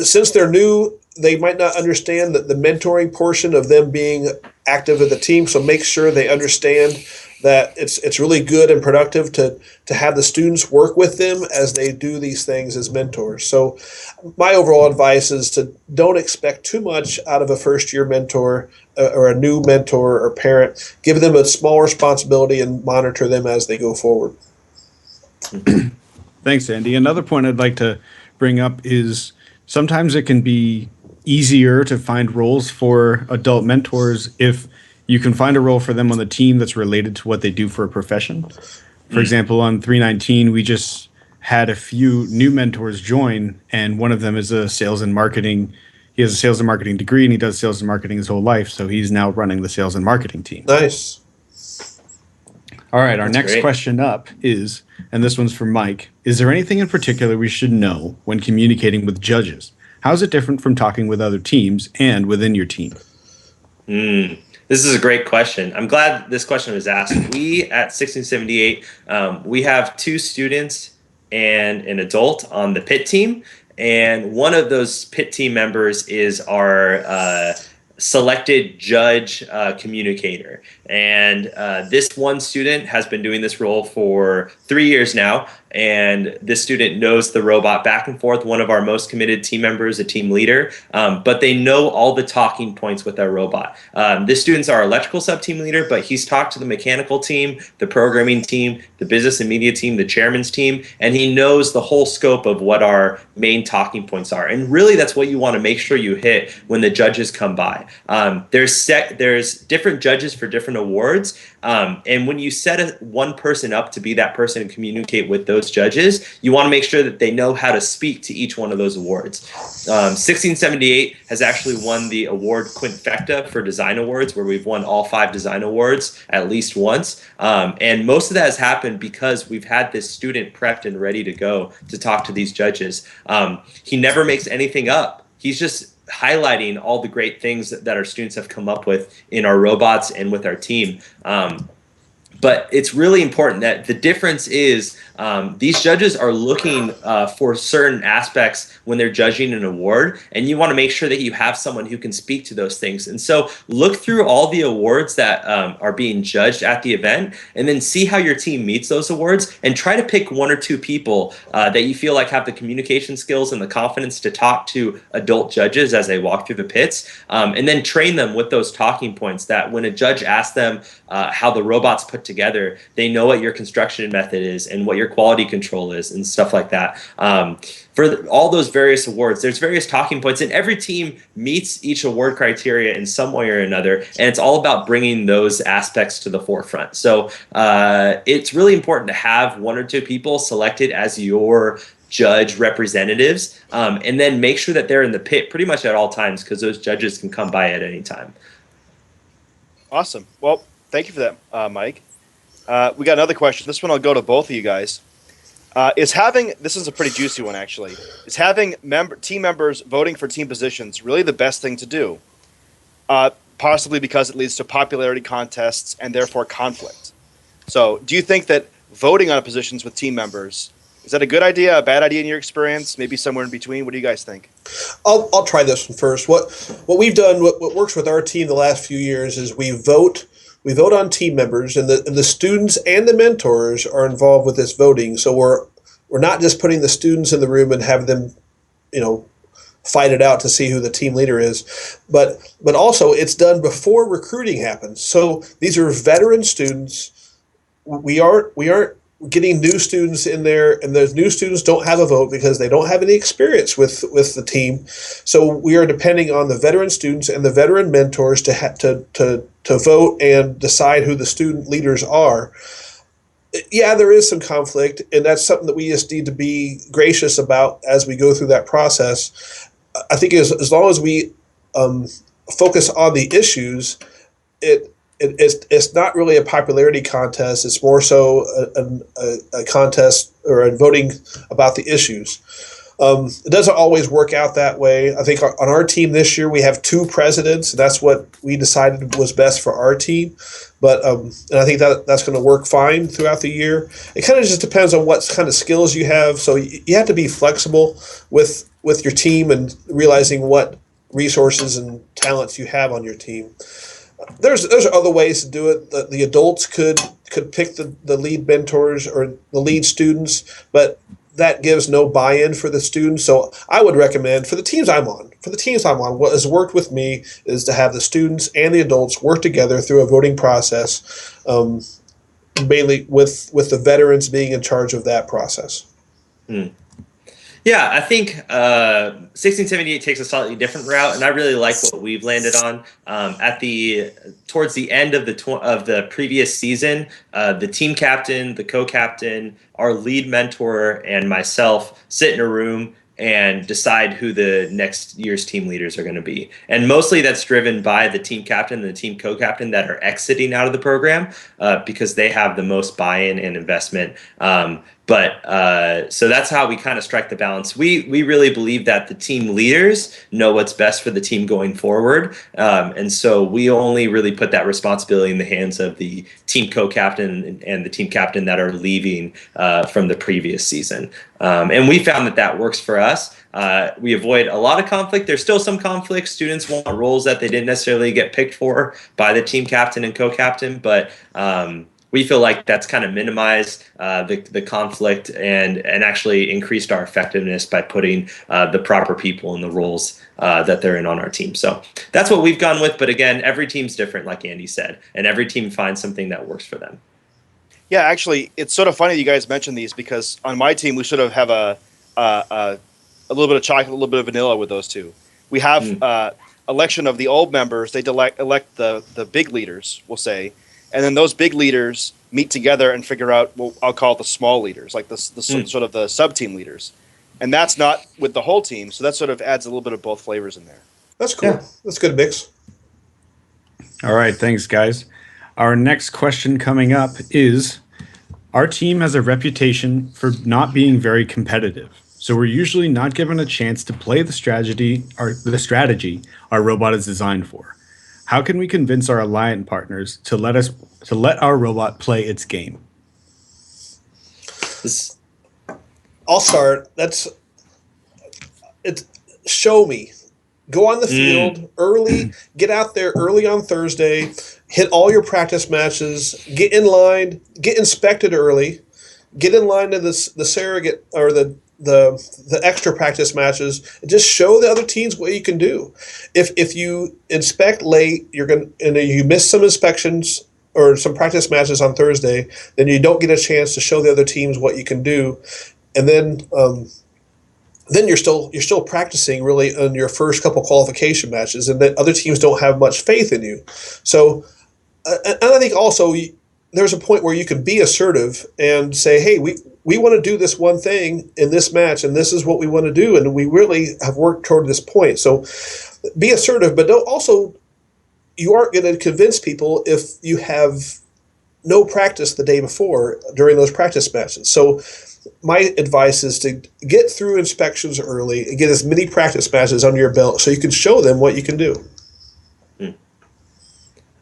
Speaker 4: Since they're new, they might not understand the mentoring portion of them being active in the team. So make sure they understand that it's really good and productive to have the students work with them as they do these things as mentors. So my overall advice is to don't expect too much out of a first-year mentor or a new mentor or parent. Give them a small responsibility and monitor them as they go forward.
Speaker 2: Thanks, Andy. Another point I'd like to bring up is sometimes it can be easier to find roles for adult mentors if you can find a role for them on the team that's related to what they do for a profession. For example, on 319, we just had a few new mentors join, and one of them is a sales and marketing. He has a sales and marketing degree, and he does sales and marketing his whole life, so he's now running the sales and marketing team.
Speaker 4: Nice.
Speaker 2: All right, our
Speaker 5: That's
Speaker 2: next
Speaker 5: great.
Speaker 2: question up is, and this one's from Mike, is there anything in particular we should know when communicating with judges? How is it different from talking with other teams and within your team?
Speaker 5: This is a great question. I'm glad this question was asked. We at 1678, we have 2 students and an adult on the pit team. And one of those pit team members is our selected judge communicator. And this one student has been doing this role for 3 years now. And this student knows the robot back and forth, one of our most committed team members, a team leader, but they know all the talking points with our robot. This student's our electrical sub team leader, but he's talked to the mechanical team, the programming team, the business and media team, the chairman's team, and he knows the whole scope of what our main talking points are. And really, that's what you want to make sure you hit when the judges come by. There's different judges for different awards, and when you set one person up to be that person and communicate with those judges, you want to make sure that they know how to speak to each one of those awards. 1678 has actually won the award Quinfecta for design awards, where we've won all 5 design awards at least once. And most of that has happened because we've had this student prepped and ready to go to talk to these judges. He never makes anything up. He's just highlighting all the great things that our students have come up with in our robots and with our team. But it's really important that the difference is these judges are looking for certain aspects when they're judging an award, and you want to make sure that you have someone who can speak to those things. And so look through all the awards that are being judged at the event, and then see how your team meets those awards, and try to pick 1 or 2 people that you feel like have the communication skills and the confidence to talk to adult judges as they walk through the pits, and then train them with those talking points that when a judge asks them how the robot's put together, they know what your construction method is and what your quality control is and stuff like that. For all those various awards, there's various talking points, and every team meets each award criteria in some way or another, and it's all about bringing those aspects to the forefront. So it's really important to have 1 or 2 people selected as your judge representatives, and then make sure that they're in the pit pretty much at all times, because those judges can come by at any time.
Speaker 6: Awesome. Well, thank you for that, Mike. We got another question. This one I'll go to both of you guys. This is a pretty juicy one, actually. Is having team members voting for team positions really the best thing to do? Possibly because it leads to popularity contests and therefore conflict. So do you think that voting on positions with team members, is that a good idea, a bad idea in your experience, maybe somewhere in between? What do you guys think?
Speaker 4: I'll try this one first. What we've done, what works with our team the last few years is we vote on team members, and the students and the mentors are involved with this voting. So we're not just putting the students in the room and have them, fight it out to see who the team leader is, but also it's done before recruiting happens. So these are veteran students. We aren't getting new students in there, and those new students don't have a vote because they don't have any experience with the team. So we are depending on the veteran students and the veteran mentors to vote and decide who the student leaders are. Yeah, there is some conflict, and that's something that we just need to be gracious about as we go through that process. I think as long as we focus on the issues, it's not really a popularity contest. It's more so a contest or a voting about the issues. It doesn't always work out that way. I think on our team this year we have 2 presidents, and that's what we decided was best for our team. But and I think that's going to work fine throughout the year. It kind of just depends on what kind of skills you have. So you have to be flexible with your team and realizing what resources and talents you have on your team. There's other ways to do it. The adults could pick the lead mentors or the lead students, but that gives no buy-in for the students. So I would recommend for the teams I'm on, what has worked with me is to have the students and the adults work together through a voting process, mainly with the veterans being in charge of that process.
Speaker 5: Yeah, I think 1678 takes a slightly different route, and I really like what we've landed on. Towards the end of the previous season, the team captain, the co-captain, our lead mentor, and myself sit in a room and decide who the next year's team leaders are going to be. And mostly that's driven by the team captain and the team co-captain that are exiting out of the program because they have the most buy-in and investment. But so that's how we kind of strike the balance. We really believe that the team leaders know what's best for the team going forward, and so we only really put that responsibility in the hands of the team co-captain and the team captain that are leaving from the previous season. And we found that works for us. We avoid a lot of conflict. There's still some conflict. Students want roles that they didn't necessarily get picked for by the team captain and co-captain, but we feel like that's kind of minimized the conflict and actually increased our effectiveness by putting the proper people in the roles that they're in on our team. So that's what we've gone with. But again, every team's different, like Andy said, and every team finds something that works for them.
Speaker 6: Yeah, actually, it's sort of funny you guys mentioned these because on my team we sort of have a little bit of chocolate, a little bit of vanilla with those two. We have election of the old members. They elect the big leaders, we'll say, and then those big leaders meet together and figure out what I'll call the small leaders, like the sort of the sub-team leaders. And that's not with the whole team, so that sort of adds a little bit of both flavors in there.
Speaker 4: That's cool.
Speaker 2: Yeah.
Speaker 4: That's a good mix.
Speaker 2: All right, thanks, guys. Our next question coming up is, our team has a reputation for not being very competitive, so we're usually not given a chance to play the strategy our robot is designed for. How can we convince our Alliant partners to let our robot play its game?
Speaker 4: I'll start. Show me. Go on the field early. Get out there early on Thursday. Hit all your practice matches. Get in line. Get inspected early. Get in line to the surrogate or the extra practice matches. And just show the other teams what you can do. If you inspect late, you miss some inspections or some practice matches on Thursday, then you don't get a chance to show the other teams what you can do, and then you're still practicing really on your first couple qualification matches, and then other teams don't have much faith in you. So, and I think also there's a point where you can be assertive and say, hey, we want to do this one thing in this match, and this is what we want to do, and we really have worked toward this point. So be assertive, but you aren't going to convince people if you have no practice the day before during those practice matches. So my advice is to get through inspections early and get as many practice matches under your belt so you can show them what you can do.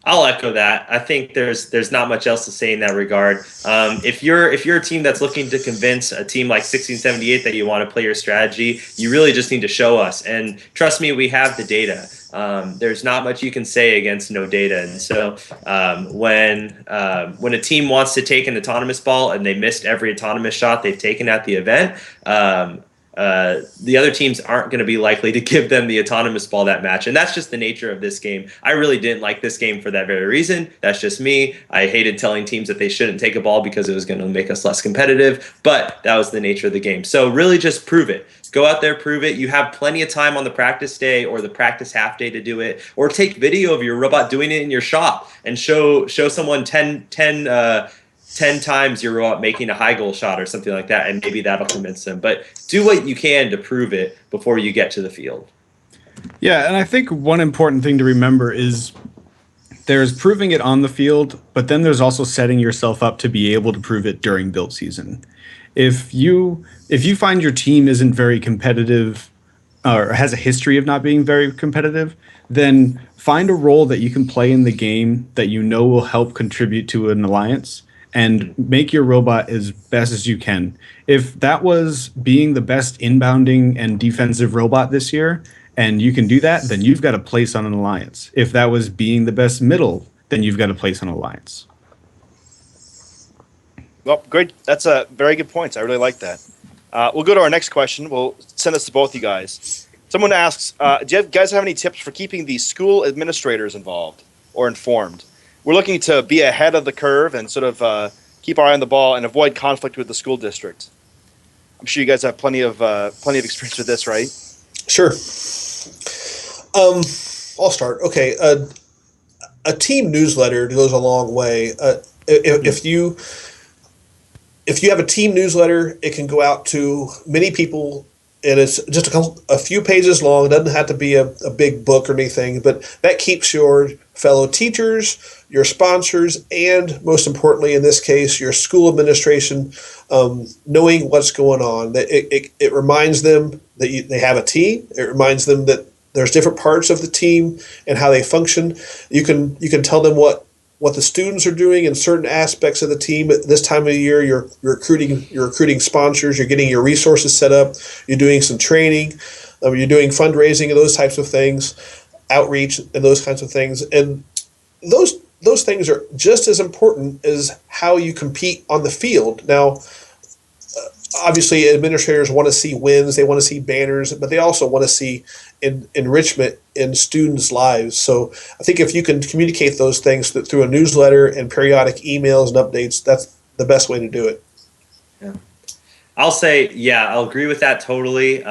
Speaker 5: I'll echo that. I think there's not much else to say in that regard. If you're a team that's looking to convince a team like 1678 that you want to play your strategy, you really just need to show us. And trust me, we have the data. There's not much you can say against no data. And so when a team wants to take an autonomous ball and they missed every autonomous shot they've taken at the event, the other teams aren't going to be likely to give them the autonomous ball that match. And that's just the nature of this game. I really didn't like this game for that very reason. That's just me. I hated telling teams that they shouldn't take a ball because it was going to make us less competitive, but that was the nature of the game. So really just prove it. Go out there, prove it. You have plenty of time on the practice day or the practice half day to do it, or take video of your robot doing it in your shop and show someone 10 times your robot making a high goal shot or something like that, and maybe that'll convince them. But do what you can to prove it before you get to the field.
Speaker 2: Yeah, and I think one important thing to remember is there's proving it on the field, but then there's also setting yourself up to be able to prove it during build season. If you find your team isn't very competitive or has a history of not being very competitive, then find a role that you can play in the game that you know will help contribute to an alliance, and make your robot as best as you can. If that was being the best inbounding and defensive robot this year, and you can do that, then you've got a place on an alliance. If that was being the best middle, then you've got a place on an alliance.
Speaker 6: Well, great. That's a very good point. I really like that. We'll go to our next question. We'll send this to both you guys. Someone asks, do you guys have any tips for keeping the school administrators involved or informed? We're looking to be ahead of the curve and sort of keep our eye on the ball and avoid conflict with the school district. I'm sure you guys have plenty of experience with this, right?
Speaker 4: Sure. I'll start. Okay. A team newsletter goes a long way. If you have a team newsletter, it can go out to many people and it's just a few pages long. It doesn't have to be a big book or anything, but that keeps your fellow teachers, your sponsors, and most importantly, in this case, your school administration knowing what's going on. It reminds them that they have a team. It reminds them that there's different parts of the team and how they function. You can tell them what the students are doing in certain aspects of the team. At this time of year, you're recruiting sponsors, you're getting your resources set up, you're doing some training, you're doing fundraising and those types of things, outreach and those kinds of things. And those things are just as important as how you compete on the field. Now, obviously, administrators want to see wins, they want to see banners, but they also want to see enrichment in students' lives. So I think if you can communicate those things through a newsletter and periodic emails and updates, that's the best way to do it.
Speaker 5: Yeah. I'll say, yeah, I'll agree with that totally.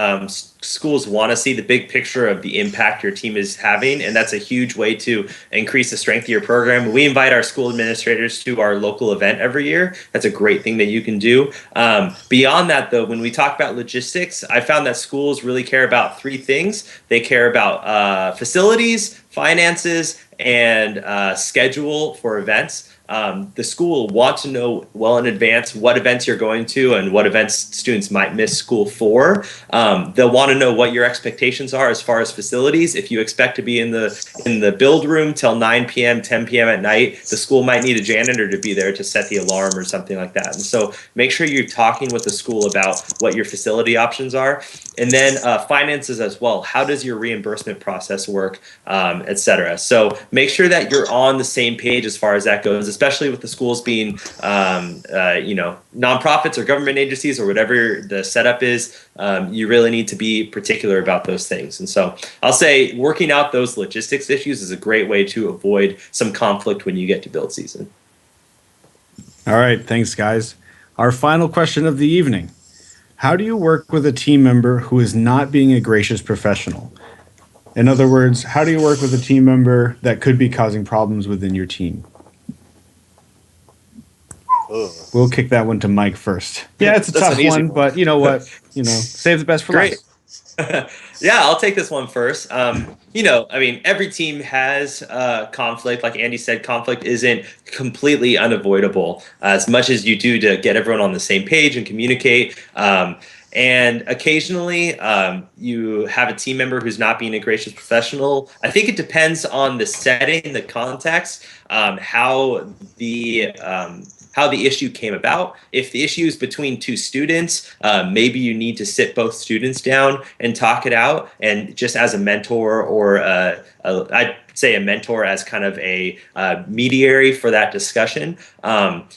Speaker 5: Schools want to see the big picture of the impact your team is having, and that's a huge way to increase the strength of your program. We invite our school administrators to our local event every year. That's a great thing that you can do. Beyond that, though, when we talk about logistics, I found that schools really care about three things. They care about facilities, finances, and schedule for events. The school will want to know well in advance what events you're going to and what events students might miss school for. They'll want to know what your expectations are as far as facilities. If you expect to be in the build room till 9 p.m., 10 p.m. at night, the school might need a janitor to be there to set the alarm or something like that. And so make sure you're talking with the school about what your facility options are. And then finances as well. How does your reimbursement process work, et cetera? So make sure that you're on the same page as far as that goes, especially with the schools being, nonprofits or government agencies or whatever the setup is. You really need to be particular about those things. And so I'll say working out those logistics issues is a great way to avoid some conflict when you get to build season.
Speaker 2: All right. Thanks, guys. Our final question of the evening. How do you work with a team member who is not being a gracious professional? In other words, how do you work with a team member that could be causing problems within your team? We'll kick that one to Mike first. Yeah, it's a tough one, but you know what? Save the best for last.
Speaker 5: Yeah, I'll take this one first. Every team has conflict. Like Andy said, conflict isn't completely unavoidable as much as you do to get everyone on the same page and communicate. And occasionally you have a team member who's not being a gracious professional. I think it depends on the setting, the context, how the issue came about. If the issue is between two students, maybe you need to sit both students down and talk it out. And just as a mentor or I'd say a mentor as kind of a mediary for that discussion.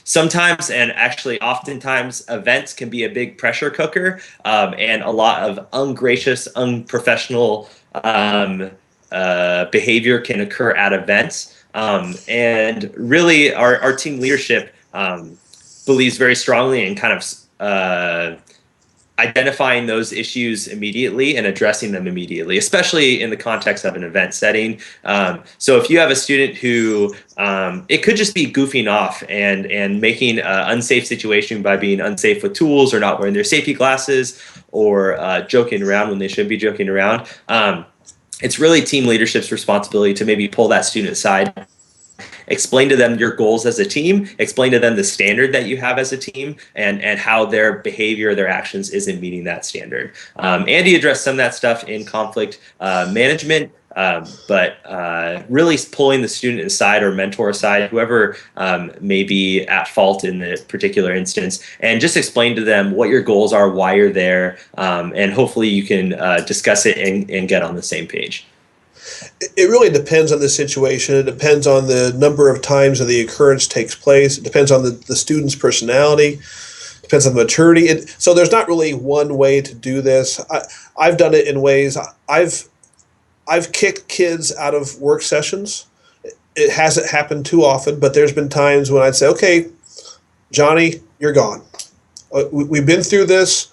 Speaker 5: Sometimes, and actually oftentimes, events can be a big pressure cooker and a lot of ungracious, unprofessional behavior can occur at events. And really our team leadership believes very strongly in kind of identifying those issues immediately and addressing them immediately, especially in the context of an event setting. So if you have a student who it could just be goofing off and making an unsafe situation by being unsafe with tools or not wearing their safety glasses or joking around when they shouldn't be joking around, it's really team leadership's responsibility to maybe pull that student aside, explain to them your goals as a team, explain to them the standard that you have as a team and how their behavior, their actions isn't meeting that standard. Andy addressed some of that stuff in conflict management, but really pulling the student aside or mentor aside, whoever may be at fault in the particular instance, and just explain to them what your goals are, why you're there, and hopefully you can discuss it and get on the same page.
Speaker 4: It really depends on the situation. It depends on the number of times that the occurrence takes place. It depends on the student's personality. It depends on the maturity. So there's not really one way to do this. I've done it in ways. I've kicked kids out of work sessions. It hasn't happened too often, but there's been times when I'd say, okay, Johnny, you're gone. We've been through this.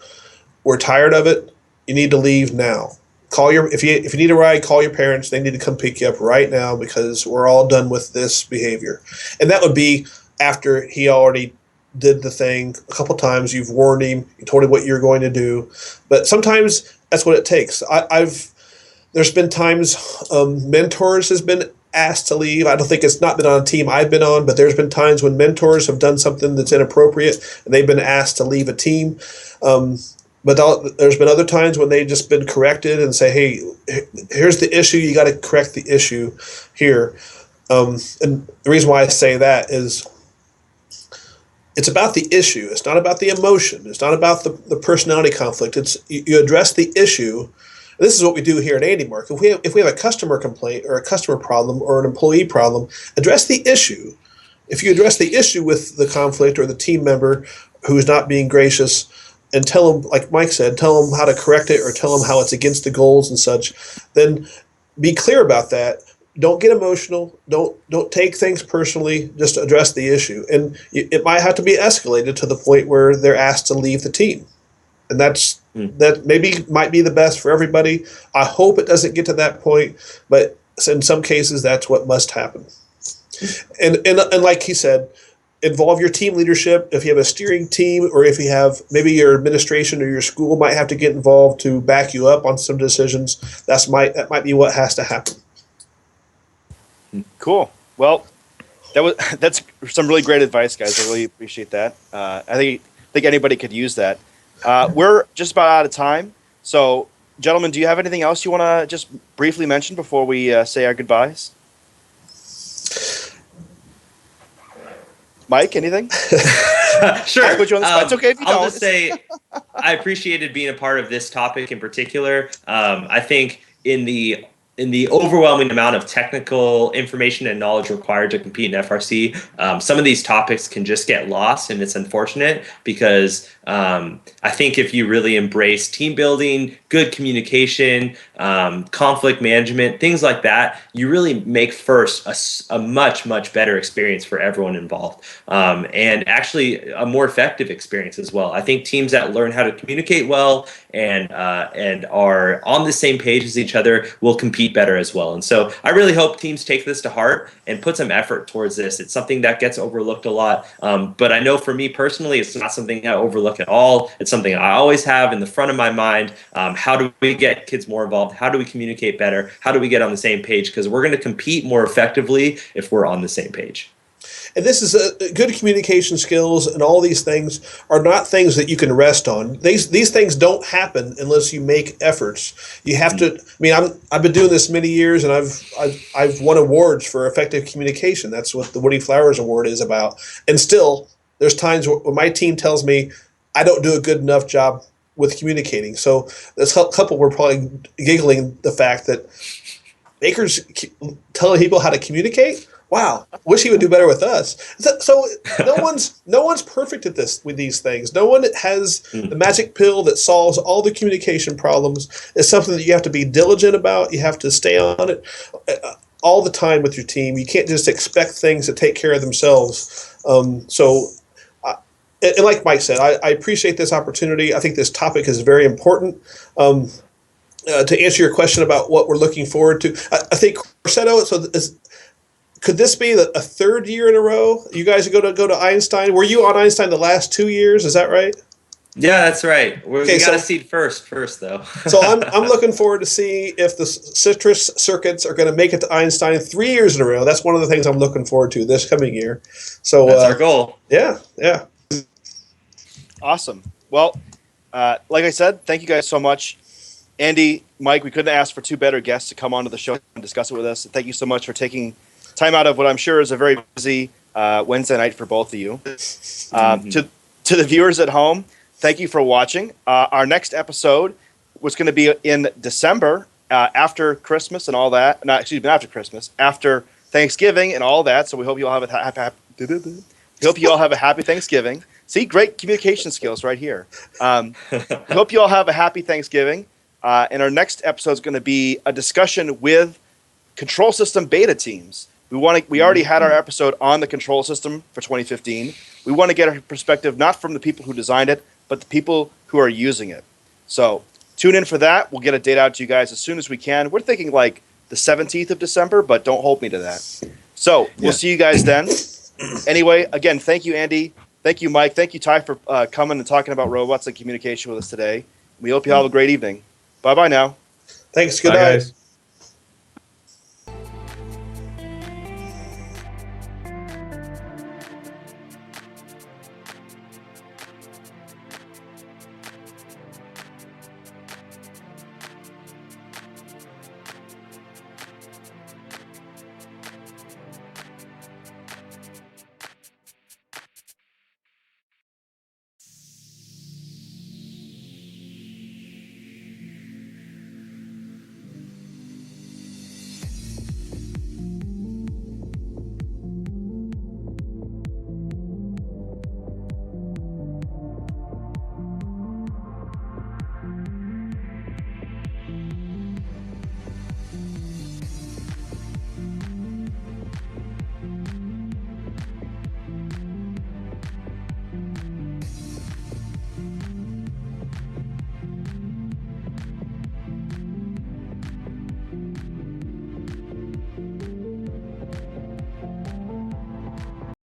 Speaker 4: We're tired of it. You need to leave now. If you need a ride, call your parents. They need to come pick you up right now because we're all done with this behavior. And that would be after he already did the thing a couple times. You've warned him. You told him what you're going to do. But sometimes that's what it takes. There's been times mentors has been asked to leave. I don't think it's not been on a team I've been on, but there's been times when mentors have done something that's inappropriate and they've been asked to leave a team. But there's been other times when they've just been corrected and say, hey, here's the issue. You got to correct the issue here. And the reason why I say that is it's about the issue. It's not about the emotion. It's not about the personality conflict. It's you address the issue. This is what we do here at Andy Mark. If we have a customer complaint or a customer problem or an employee problem, address the issue. If you address the issue with the conflict or the team member who is not being gracious, and tell them, like Mike said, tell them how to correct it or tell them how it's against the goals and such, then be clear about that. Don't get emotional. Don't take things personally. Just address the issue. And it might have to be escalated to the point where they're asked to leave the team. And that maybe might be the best for everybody. I hope it doesn't get to that point, but in some cases, that's what must happen. And like he said, involve your team leadership. If you have a steering team or if you have maybe your administration or your school might have to get involved to back you up on some decisions, that might be what has to happen.
Speaker 6: Cool. Well, that's some really great advice, guys. I really appreciate that. I think anybody could use that. We're just about out of time. So, gentlemen, do you have anything else you want to just briefly mention before we say our goodbyes? Mike, anything?
Speaker 5: Sure.
Speaker 6: I put you on the spot. It's okay if you
Speaker 5: I'll
Speaker 6: don't.
Speaker 5: just say I appreciated being a part of this topic in particular. I think in the overwhelming amount of technical information and knowledge required to compete in FRC, some of these topics can just get lost, and it's unfortunate because I think if you really embrace team building, good communication, conflict management, things like that, you really make first a much, much better experience for everyone involved, and actually a more effective experience as well. I think teams that learn how to communicate well and are on the same page as each other will compete better as well. And so I really hope teams take this to heart and put some effort towards this. It's something that gets overlooked a lot, but I know for me personally, it's not something I overlook at all. It's something I always have in the front of my mind. How do we get kids more involved? How do we communicate better? How do we get on the same page? Because we're going to compete more effectively if we're on the same page.
Speaker 4: And this is good communication skills, and all these things are not things that you can rest on. These things don't happen unless you make efforts. You have to. I mean, I've been doing this many years, and I've won awards for effective communication. That's what the Woody Flowers Award is about. And still, there's times when my team tells me I don't do a good enough job with communicating. So this couple were probably giggling the fact that Baker's telling people how to communicate. Wow, wish he would do better with us. So no one's perfect at this with these things. No one has the magic pill that solves all the communication problems. It's something that you have to be diligent about. You have to stay on it all the time with your team. You can't just expect things to take care of themselves. And like Mike said, I appreciate this opportunity. I think this topic is very important. To answer your question about what we're looking forward to, I think Corsetto. Could this be a third year in a row? You guys go to Einstein. Were you on Einstein the last 2 years? Is that right?
Speaker 5: Yeah, that's right. We got to seed first though.
Speaker 4: So I'm looking forward to see if the citrus circuits are going to make it to Einstein 3 years in a row. That's one of the things I'm looking forward to this coming year. So
Speaker 5: that's our goal.
Speaker 4: Yeah.
Speaker 6: Awesome. Well, like I said, thank you guys so much. Andy, Mike, we couldn't ask for two better guests to come onto the show and discuss it with us. Thank you so much for taking time out of what I'm sure is a very busy Wednesday night for both of you. To the viewers at home, thank you for watching. Our next episode was going to be in December, after Christmas and all that. Not after Christmas, after Thanksgiving and all that. So we hope you all have a happy Thanksgiving. See, great communication skills right here. We hope you all have a happy Thanksgiving. And our next episode is going to be a discussion with control system beta teams. We already had our episode on the control system for 2015. We want to get a perspective not from the people who designed it, but the people who are using it. So tune in for that. We'll get a date out to you guys as soon as we can. We're thinking like the 17th of December, but don't hold me to that. So we'll see you guys then. Anyway, again, thank you, Andy. Thank you, Mike. Thank you, Ty, for coming and talking about robots and communication with us today. We hope you have a great evening. Bye bye now.
Speaker 4: Thanks. Good
Speaker 2: Bye,
Speaker 4: night.
Speaker 2: guys.